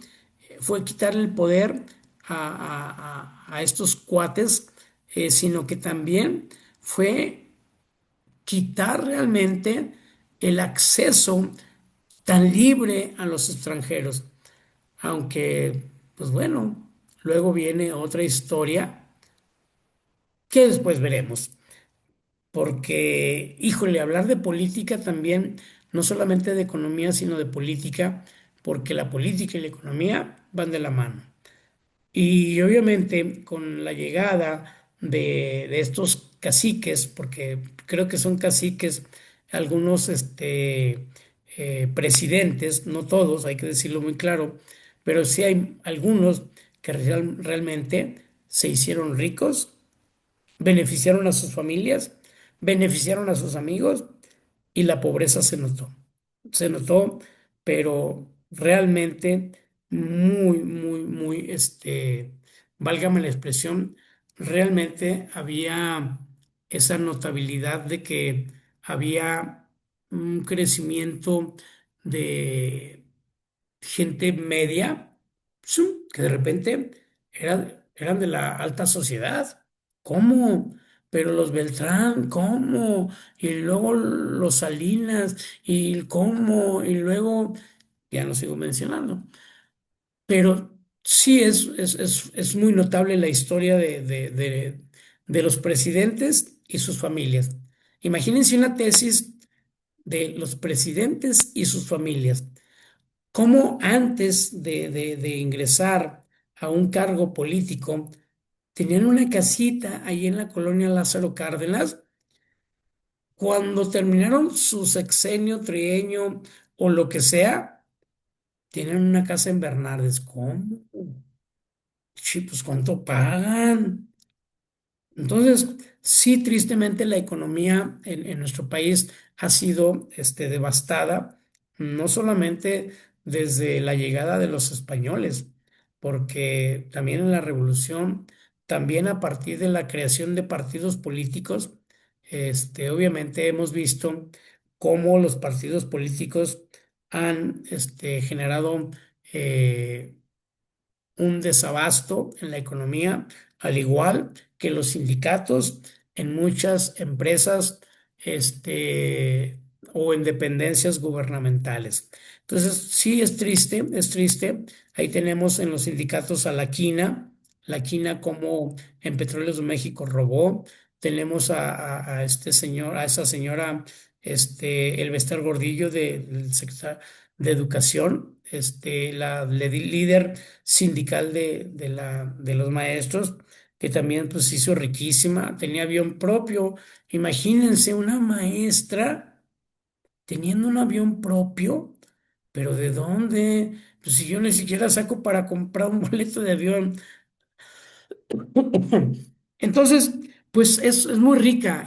fue quitarle el poder a estos cuates, sino que también fue quitar realmente el acceso tan libre a los extranjeros. Aunque, pues bueno, luego viene otra historia que después veremos. Porque, híjole, hablar de política también, no solamente de economía, sino de política, porque la política y la economía van de la mano. Y obviamente con la llegada de estos caciques, porque creo que son caciques algunos presidentes, no todos, hay que decirlo muy claro, pero sí hay algunos que realmente se hicieron ricos, beneficiaron a sus familias, beneficiaron a sus amigos y la pobreza se notó, pero realmente muy, muy, muy, válgame la expresión, realmente había esa notabilidad de que había un crecimiento de gente media, que de repente eran de la alta sociedad. ¿Cómo? Pero los Beltrán, ¿cómo? Y luego los Salinas, y cómo, y luego, ya no sigo mencionando. Pero sí es muy notable la historia de los presidentes y sus familias. Imagínense una tesis de los presidentes y sus familias. Cómo antes de ingresar a un cargo político, tenían una casita ahí en la colonia Lázaro Cárdenas. Cuando terminaron su sexenio, trienio o lo que sea, tienen una casa en Bernardes. ¿Cómo? Sí, pues ¿cuánto pagan? Entonces, sí, tristemente la economía en nuestro país ha sido devastada, no solamente desde la llegada de los españoles, porque también en la revolución, también a partir de la creación de partidos políticos, obviamente hemos visto cómo los partidos políticos han generado eh, un desabasto en la economía, al igual que los sindicatos en muchas empresas, este, o en dependencias gubernamentales. Entonces, sí es triste, es triste. Ahí tenemos en los sindicatos a la Quina como en Petróleos de México robó. Tenemos a este señor, a esa señora, Elbester Gordillo del sector de Educación, la líder sindical de los maestros, que también pues se hizo riquísima, tenía avión propio. Imagínense una maestra teniendo un avión propio, pero ¿de dónde? Pues si yo ni siquiera saco para comprar un boleto de avión. Entonces, pues es muy rica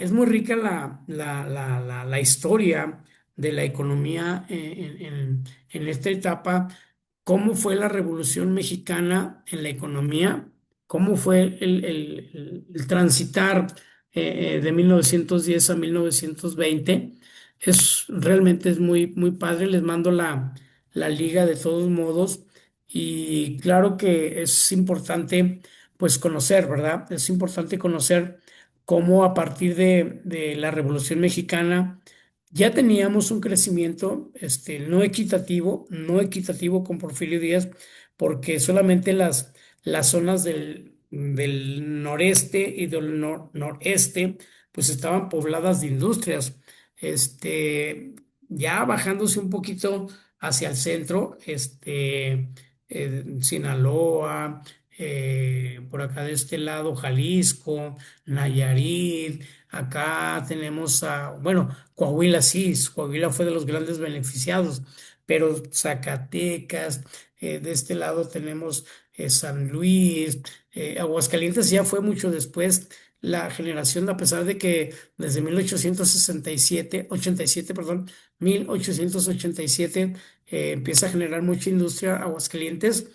la historia de la economía en esta etapa, cómo fue la Revolución Mexicana en la economía, cómo fue el transitar de 1910 a 1920. Realmente es muy, muy padre, les mando la liga de todos modos y claro que es importante pues conocer, ¿verdad? Es importante conocer cómo a partir de la Revolución Mexicana ya teníamos un crecimiento no equitativo con Porfirio Díaz, porque solamente las zonas del noreste y del noreste pues estaban pobladas de industrias. Ya bajándose un poquito hacia el centro, Sinaloa, por acá de este lado, Jalisco, Nayarit, acá tenemos bueno, Coahuila sí, Coahuila fue de los grandes beneficiados, pero Zacatecas, de este lado tenemos San Luis, Aguascalientes ya fue mucho después la generación, a pesar de que desde 1867, 87, perdón, 1887 empieza a generar mucha industria, Aguascalientes,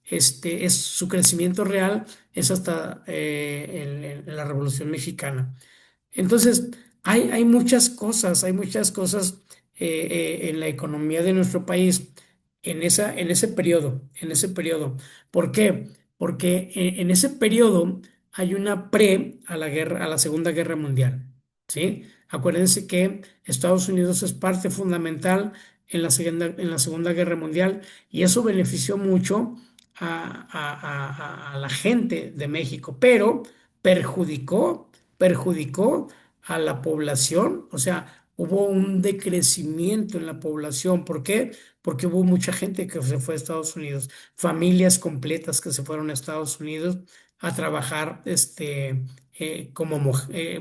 es su crecimiento real es hasta en la Revolución Mexicana. Entonces, hay muchas cosas en la economía de nuestro país en ese periodo. ¿Por qué? Porque en ese periodo hay una pre a la guerra, a la Segunda Guerra Mundial, ¿sí? Acuérdense que Estados Unidos es parte fundamental en la Segunda Guerra Mundial y eso benefició mucho a la gente de México, pero perjudicó perjudicó a la población, o sea, hubo un decrecimiento en la población. ¿Por qué? Porque hubo mucha gente que se fue a Estados Unidos, familias completas que se fueron a Estados Unidos a trabajar,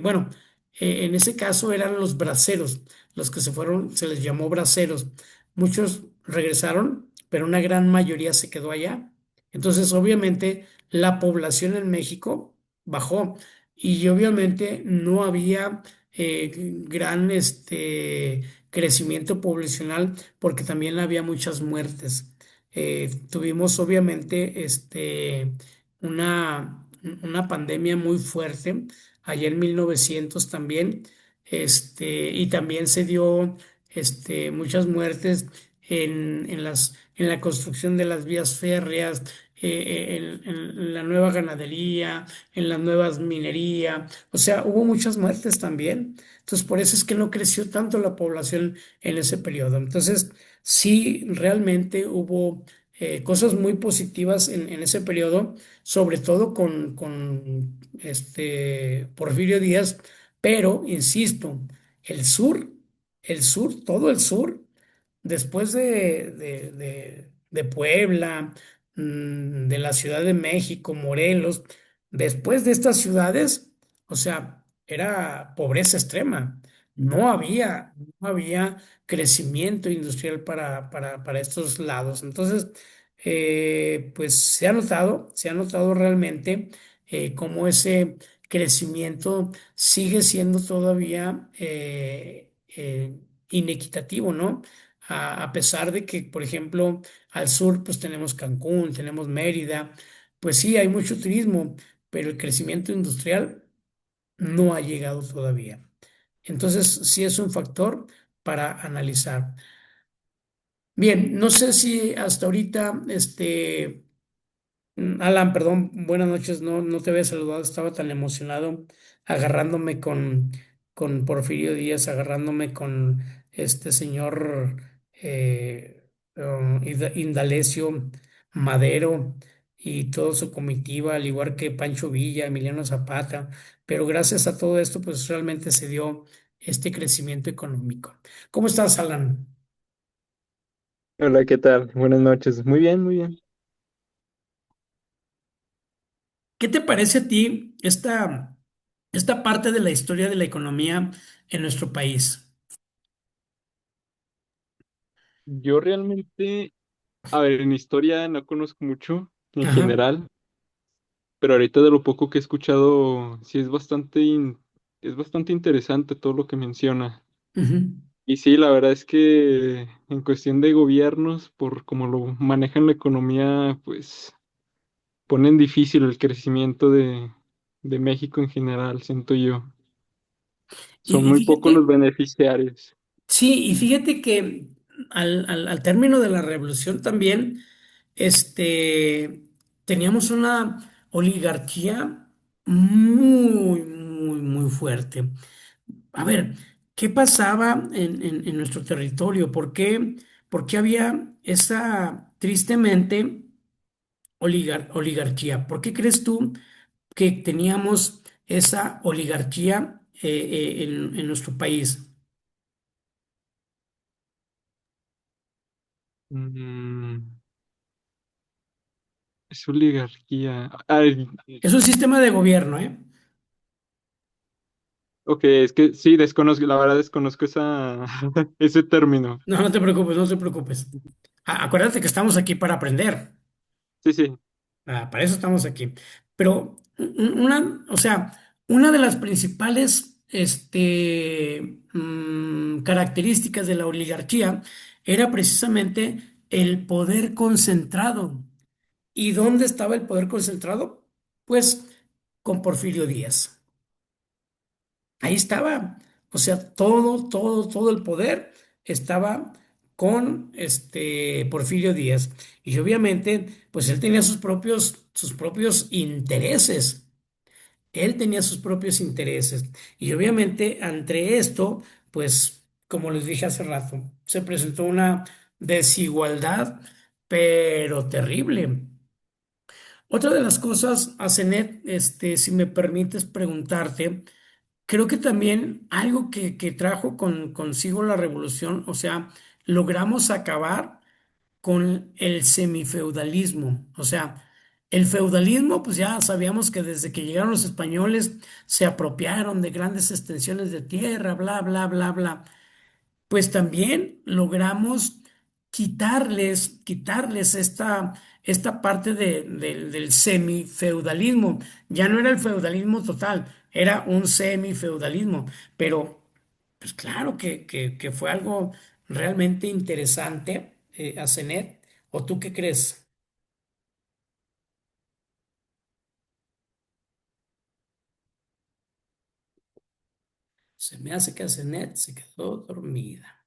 bueno, en ese caso eran los braceros, los que se fueron, se les llamó braceros. Muchos regresaron, pero una gran mayoría se quedó allá. Entonces, obviamente, la población en México bajó y obviamente no había gran crecimiento poblacional porque también había muchas muertes. Tuvimos obviamente una pandemia muy fuerte allá en 1900 también, y también se dio muchas muertes en la construcción de las vías férreas, en la nueva ganadería, en las nuevas minería, o sea, hubo muchas muertes también. Entonces, por eso es que no creció tanto la población en ese periodo. Entonces, sí, realmente hubo cosas muy positivas en ese periodo, sobre todo con Porfirio Díaz, pero, insisto, el sur, todo el sur después de Puebla, de la Ciudad de México, Morelos, después de estas ciudades, o sea, era pobreza extrema. No había crecimiento industrial para estos lados. Entonces, pues se ha notado realmente cómo ese crecimiento sigue siendo todavía inequitativo, ¿no? A pesar de que, por ejemplo, al sur pues tenemos Cancún, tenemos Mérida, pues sí, hay mucho turismo, pero el crecimiento industrial no ha llegado todavía. Entonces, sí es un factor para analizar. Bien, no sé si hasta ahorita, Alan, perdón, buenas noches, no te había saludado, estaba tan emocionado agarrándome con Porfirio Díaz, agarrándome con este señor Indalecio Madero y toda su comitiva, al igual que Pancho Villa, Emiliano Zapata, pero gracias a todo esto, pues realmente se dio este crecimiento económico. ¿Cómo estás, Alan? Hola, ¿qué tal? Buenas noches. Muy bien, muy bien. ¿Qué te parece a ti esta parte de la historia de la economía en nuestro país? Yo realmente, a ver, en historia no conozco mucho en Ajá. general, pero ahorita de lo poco que he escuchado, sí es es bastante interesante todo lo que menciona. Ujú. Y sí, la verdad es que en cuestión de gobiernos, por cómo lo manejan la economía, pues ponen difícil el crecimiento de México en general, siento yo. Son Y muy pocos los fíjate, beneficiarios. sí, y fíjate que al término de la revolución también, teníamos una oligarquía muy fuerte. A ver, ¿qué pasaba en nuestro territorio? Por qué había esa, tristemente, oligarquía? ¿Por qué crees tú que teníamos esa oligarquía en nuestro país? Mm, es oligarquía. Ay, Es un sistema de gobierno, ¿eh? ok, es que sí, desconozco, la verdad desconozco ese término. No, no te preocupes, no te preocupes. Acuérdate que estamos aquí para aprender. Sí, sí. Para eso estamos aquí. Pero o sea, una de las principales características de la oligarquía era precisamente el poder concentrado. ¿Y dónde estaba el poder concentrado? Pues con Porfirio Díaz. Ahí estaba. O sea, todo el poder estaba con Porfirio Díaz. Y obviamente, pues él tenía sus propios intereses. Él tenía sus propios intereses. Y obviamente, ante esto, pues, como les dije hace rato, se presentó una desigualdad, pero terrible. Otra de las cosas, Asenet, si me permites preguntarte, creo que también algo que trajo consigo la revolución, o sea, logramos acabar con el semifeudalismo. O sea, el feudalismo, pues ya sabíamos que desde que llegaron los españoles se apropiaron de grandes extensiones de tierra, bla, bla, bla, bla. Pues también logramos quitarles esta parte del semifeudalismo. Ya no era el feudalismo total, era un semifeudalismo, pero pues claro que fue algo realmente interesante, Asenet. ¿O tú qué crees? Se me hace que Asenet se quedó dormida.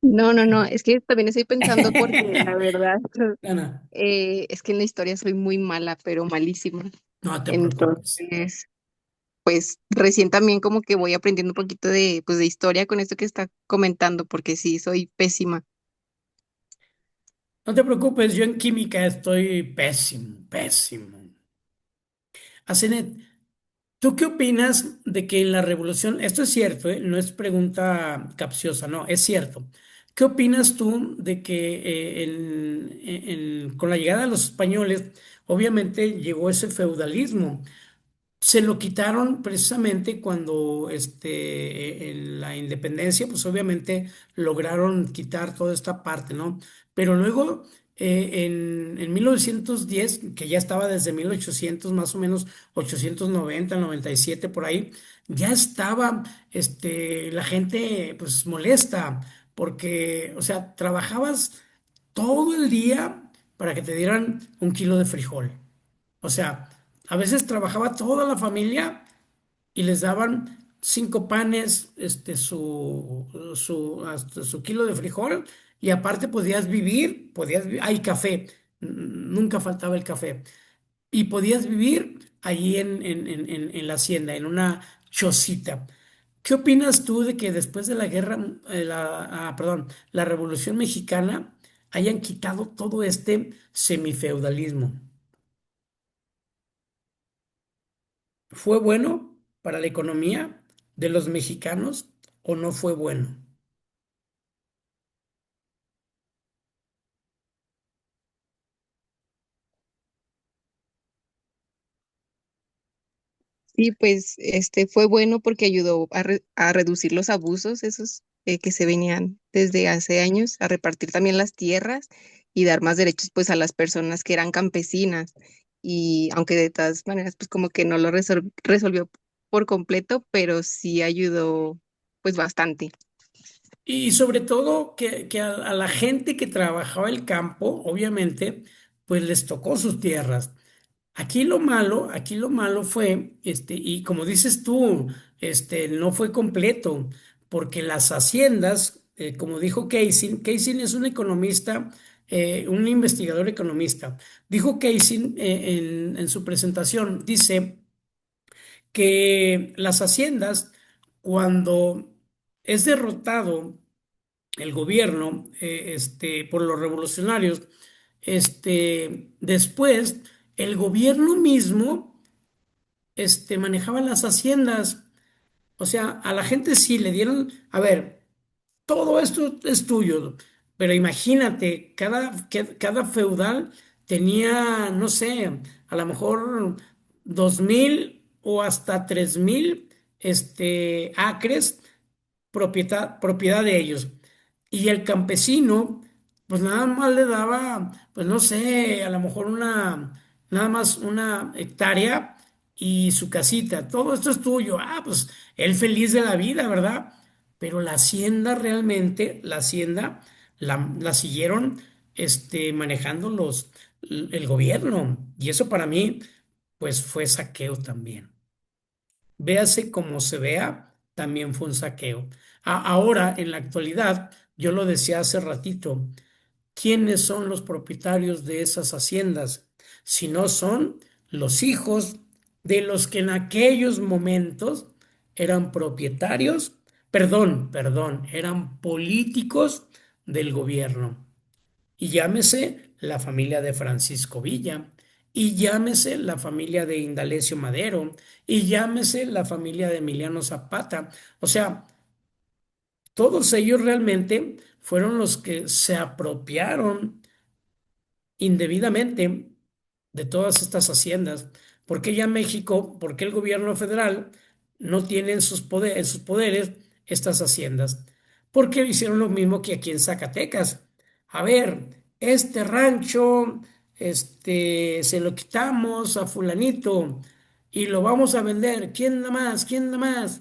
No, no, no, es que también estoy pensando porque la verdad Ana, es que en la historia soy muy mala, pero malísima. no te preocupes. Entonces, pues recién también como que voy aprendiendo un poquito de, pues, de historia con esto que está comentando, porque sí, soy pésima. No te preocupes, yo en química estoy pésimo, pésimo. Asenet, ¿tú qué opinas de que en la revolución, esto es cierto, no es pregunta capciosa, no, es cierto. ¿Qué opinas tú de que con la llegada de los españoles, obviamente llegó ese feudalismo? Se lo quitaron precisamente cuando en la independencia, pues obviamente lograron quitar toda esta parte, ¿no? Pero luego, en 1910, que ya estaba desde 1800, más o menos 890, 97 por ahí, ya estaba la gente pues molesta, porque, o sea, trabajabas todo el día para que te dieran un kilo de frijol. O sea, a veces trabajaba toda la familia y les daban 5 panes, hasta su kilo de frijol, y aparte hay café, nunca faltaba el café, y podías vivir allí en la hacienda, en una chocita. ¿Qué opinas tú de que después de la guerra, perdón, la Revolución Mexicana, hayan quitado todo este semifeudalismo? ¿Fue bueno para la economía de los mexicanos o no fue bueno? Sí, pues fue bueno porque ayudó a reducir los abusos, esos que se venían desde hace años, a repartir también las tierras y dar más derechos pues a las personas que eran campesinas. Y aunque de todas maneras pues como que no lo resolvió por completo, pero sí ayudó pues bastante. Y sobre todo que a la gente que trabajaba el campo, obviamente, pues les tocó sus tierras. Aquí lo malo fue, y como dices tú, no fue completo, porque las haciendas, como dijo Casey es un economista, un investigador economista, dijo Casey en su presentación, dice que las haciendas, cuando es derrotado el gobierno, por los revolucionarios, después el gobierno mismo, manejaba las haciendas. O sea, a la gente sí le dieron, a ver, todo esto es tuyo, pero imagínate, cada feudal tenía, no sé, a lo mejor 2,000 o hasta 3,000 acres propiedad de ellos. Y el campesino, pues nada más le daba, pues no sé, a lo mejor nada más una hectárea y su casita. Todo esto es tuyo. Ah, pues él feliz de la vida, ¿verdad? Pero la hacienda realmente, la hacienda, la siguieron manejando el gobierno. Y eso para mí, pues fue saqueo también. Véase como se vea, también fue un saqueo. Ahora, en la actualidad, yo lo decía hace ratito, ¿quiénes son los propietarios de esas haciendas? Si no son los hijos de los que en aquellos momentos eran propietarios, perdón, eran políticos del gobierno. Y llámese la familia de Francisco Villa, y llámese la familia de Indalecio Madero, y llámese la familia de Emiliano Zapata. O sea, todos ellos realmente fueron los que se apropiaron indebidamente de todas estas haciendas. ¿Por qué ya México, por qué el gobierno federal no tiene en sus poderes estas haciendas? Porque hicieron lo mismo que aquí en Zacatecas. A ver, este rancho, se lo quitamos a fulanito y lo vamos a vender. ¿Quién da más? ¿Quién da más?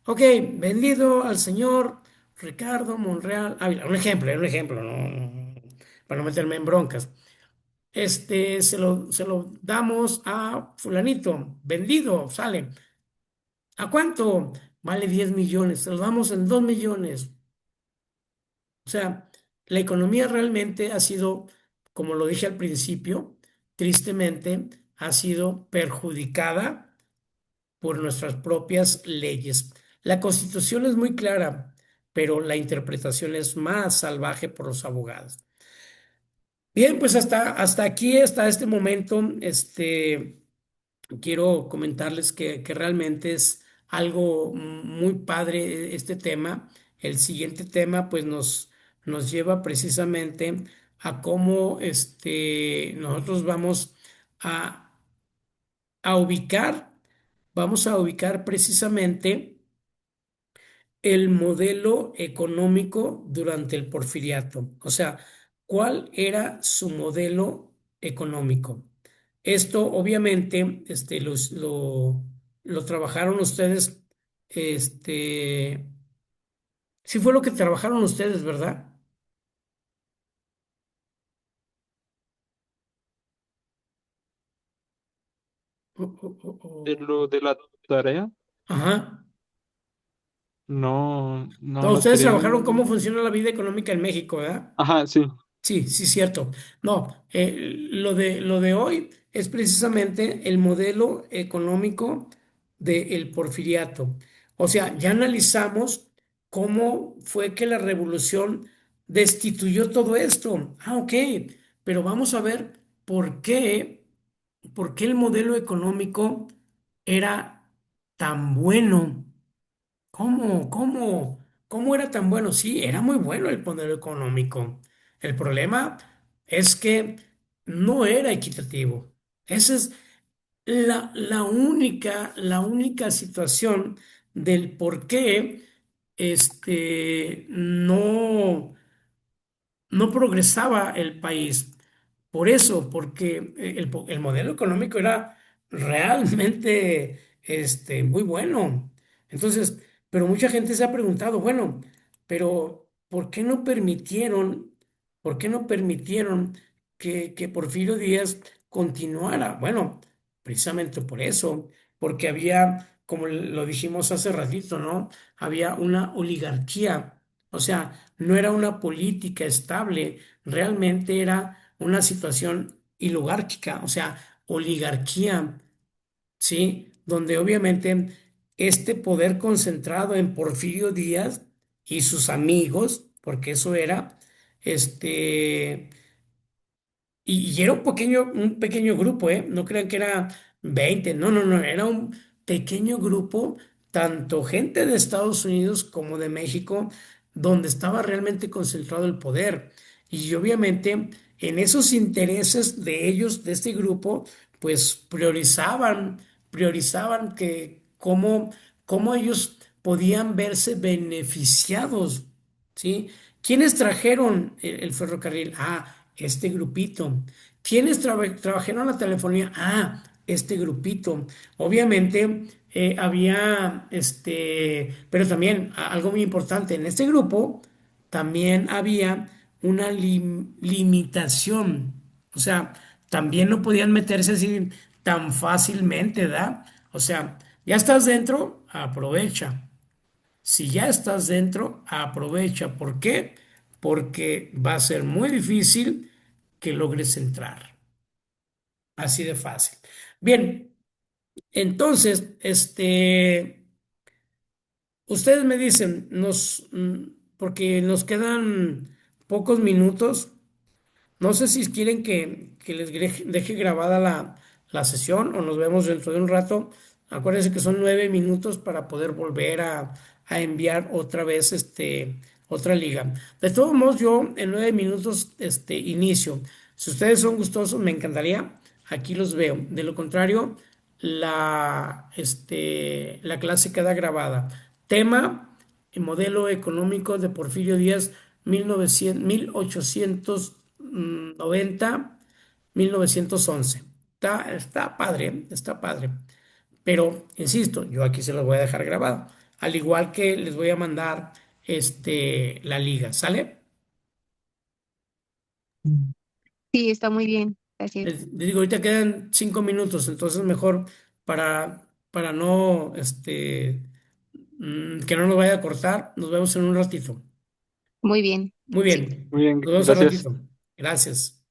Ok, vendido al señor Ricardo Monreal Ávila. Un ejemplo, para no meterme en broncas. Se lo damos a fulanito, vendido, sale. ¿A cuánto? Vale 10 millones, se lo damos en 2 millones. O sea, la economía realmente ha sido, como lo dije al principio, tristemente, ha sido perjudicada por nuestras propias leyes. La Constitución es muy clara, pero la interpretación es más salvaje por los abogados. Bien, pues hasta aquí, hasta este momento, quiero comentarles que realmente es algo muy padre este tema. El siguiente tema, pues nos lleva precisamente a cómo nosotros a, a ubicar, vamos a ubicar precisamente el modelo económico durante el porfiriato. O sea, ¿cuál era su modelo económico? Esto obviamente lo trabajaron ustedes, sí fue lo que trabajaron ustedes, ¿verdad? De lo de la tarea, Ajá. no, No, la ustedes tarea trabajaron no. cómo funciona la vida económica en México, ¿verdad? Ajá, sí, Sí, sí, cierto. No, lo de hoy es precisamente el modelo económico del porfiriato. O sea, ya analizamos cómo fue que la revolución destituyó todo esto. Ah, ok, pero vamos a ver por qué el modelo económico era tan bueno. ¿Cómo era tan bueno? Sí, era muy bueno el modelo económico. El problema es que no era equitativo. Esa es la única situación del por qué no progresaba el país. Por eso, porque el modelo económico era realmente muy bueno. Entonces, pero mucha gente se ha preguntado, bueno, pero por qué no permitieron que Porfirio Díaz continuara? Bueno, precisamente por eso, porque había, como lo dijimos hace ratito, ¿no? Había una oligarquía. O sea, no era una política estable, realmente era una situación oligárquica, o sea, oligarquía, ¿sí? Donde obviamente este poder concentrado en Porfirio Díaz y sus amigos, porque eso era, este, y era un pequeño grupo, ¿eh? No crean que era 20, no, no, no, era un pequeño grupo, tanto gente de Estados Unidos como de México, donde estaba realmente concentrado el poder. Y obviamente en esos intereses de ellos, de este grupo, pues priorizaban que cómo ellos podían verse beneficiados, ¿sí? ¿Quiénes trajeron el ferrocarril? Ah, este grupito. ¿Quiénes trabajaron la telefonía? Ah, este grupito. Obviamente había, pero también algo muy importante, en este grupo también había una limitación. O sea, también no podían meterse así tan fácilmente, ¿da? O sea, ya estás dentro, aprovecha. Si ya estás dentro, aprovecha. ¿Por qué? Porque va a ser muy difícil que logres entrar. Así de fácil. Bien, entonces, ustedes me dicen, porque nos quedan pocos minutos. No sé si quieren que les deje grabada la sesión o nos vemos dentro de un rato. Acuérdense que son 9 minutos para poder volver a enviar otra vez otra liga. De todos modos, yo en 9 minutos inicio. Si ustedes son gustosos, me encantaría. Aquí los veo. De lo contrario, la clase queda grabada. Tema, modelo económico de Porfirio Díaz, 1890, 1911. Está padre, está padre. Pero, insisto, yo aquí se los voy a dejar grabado. Al igual que les voy a mandar la liga, ¿sale? Sí, está muy bien. Gracias. Les digo, ahorita quedan 5 minutos, entonces mejor para no, que no nos vaya a cortar, nos vemos en un ratito. Muy bien. Muy Sí. bien, Muy bien, nos vemos al gracias. ratito. Gracias.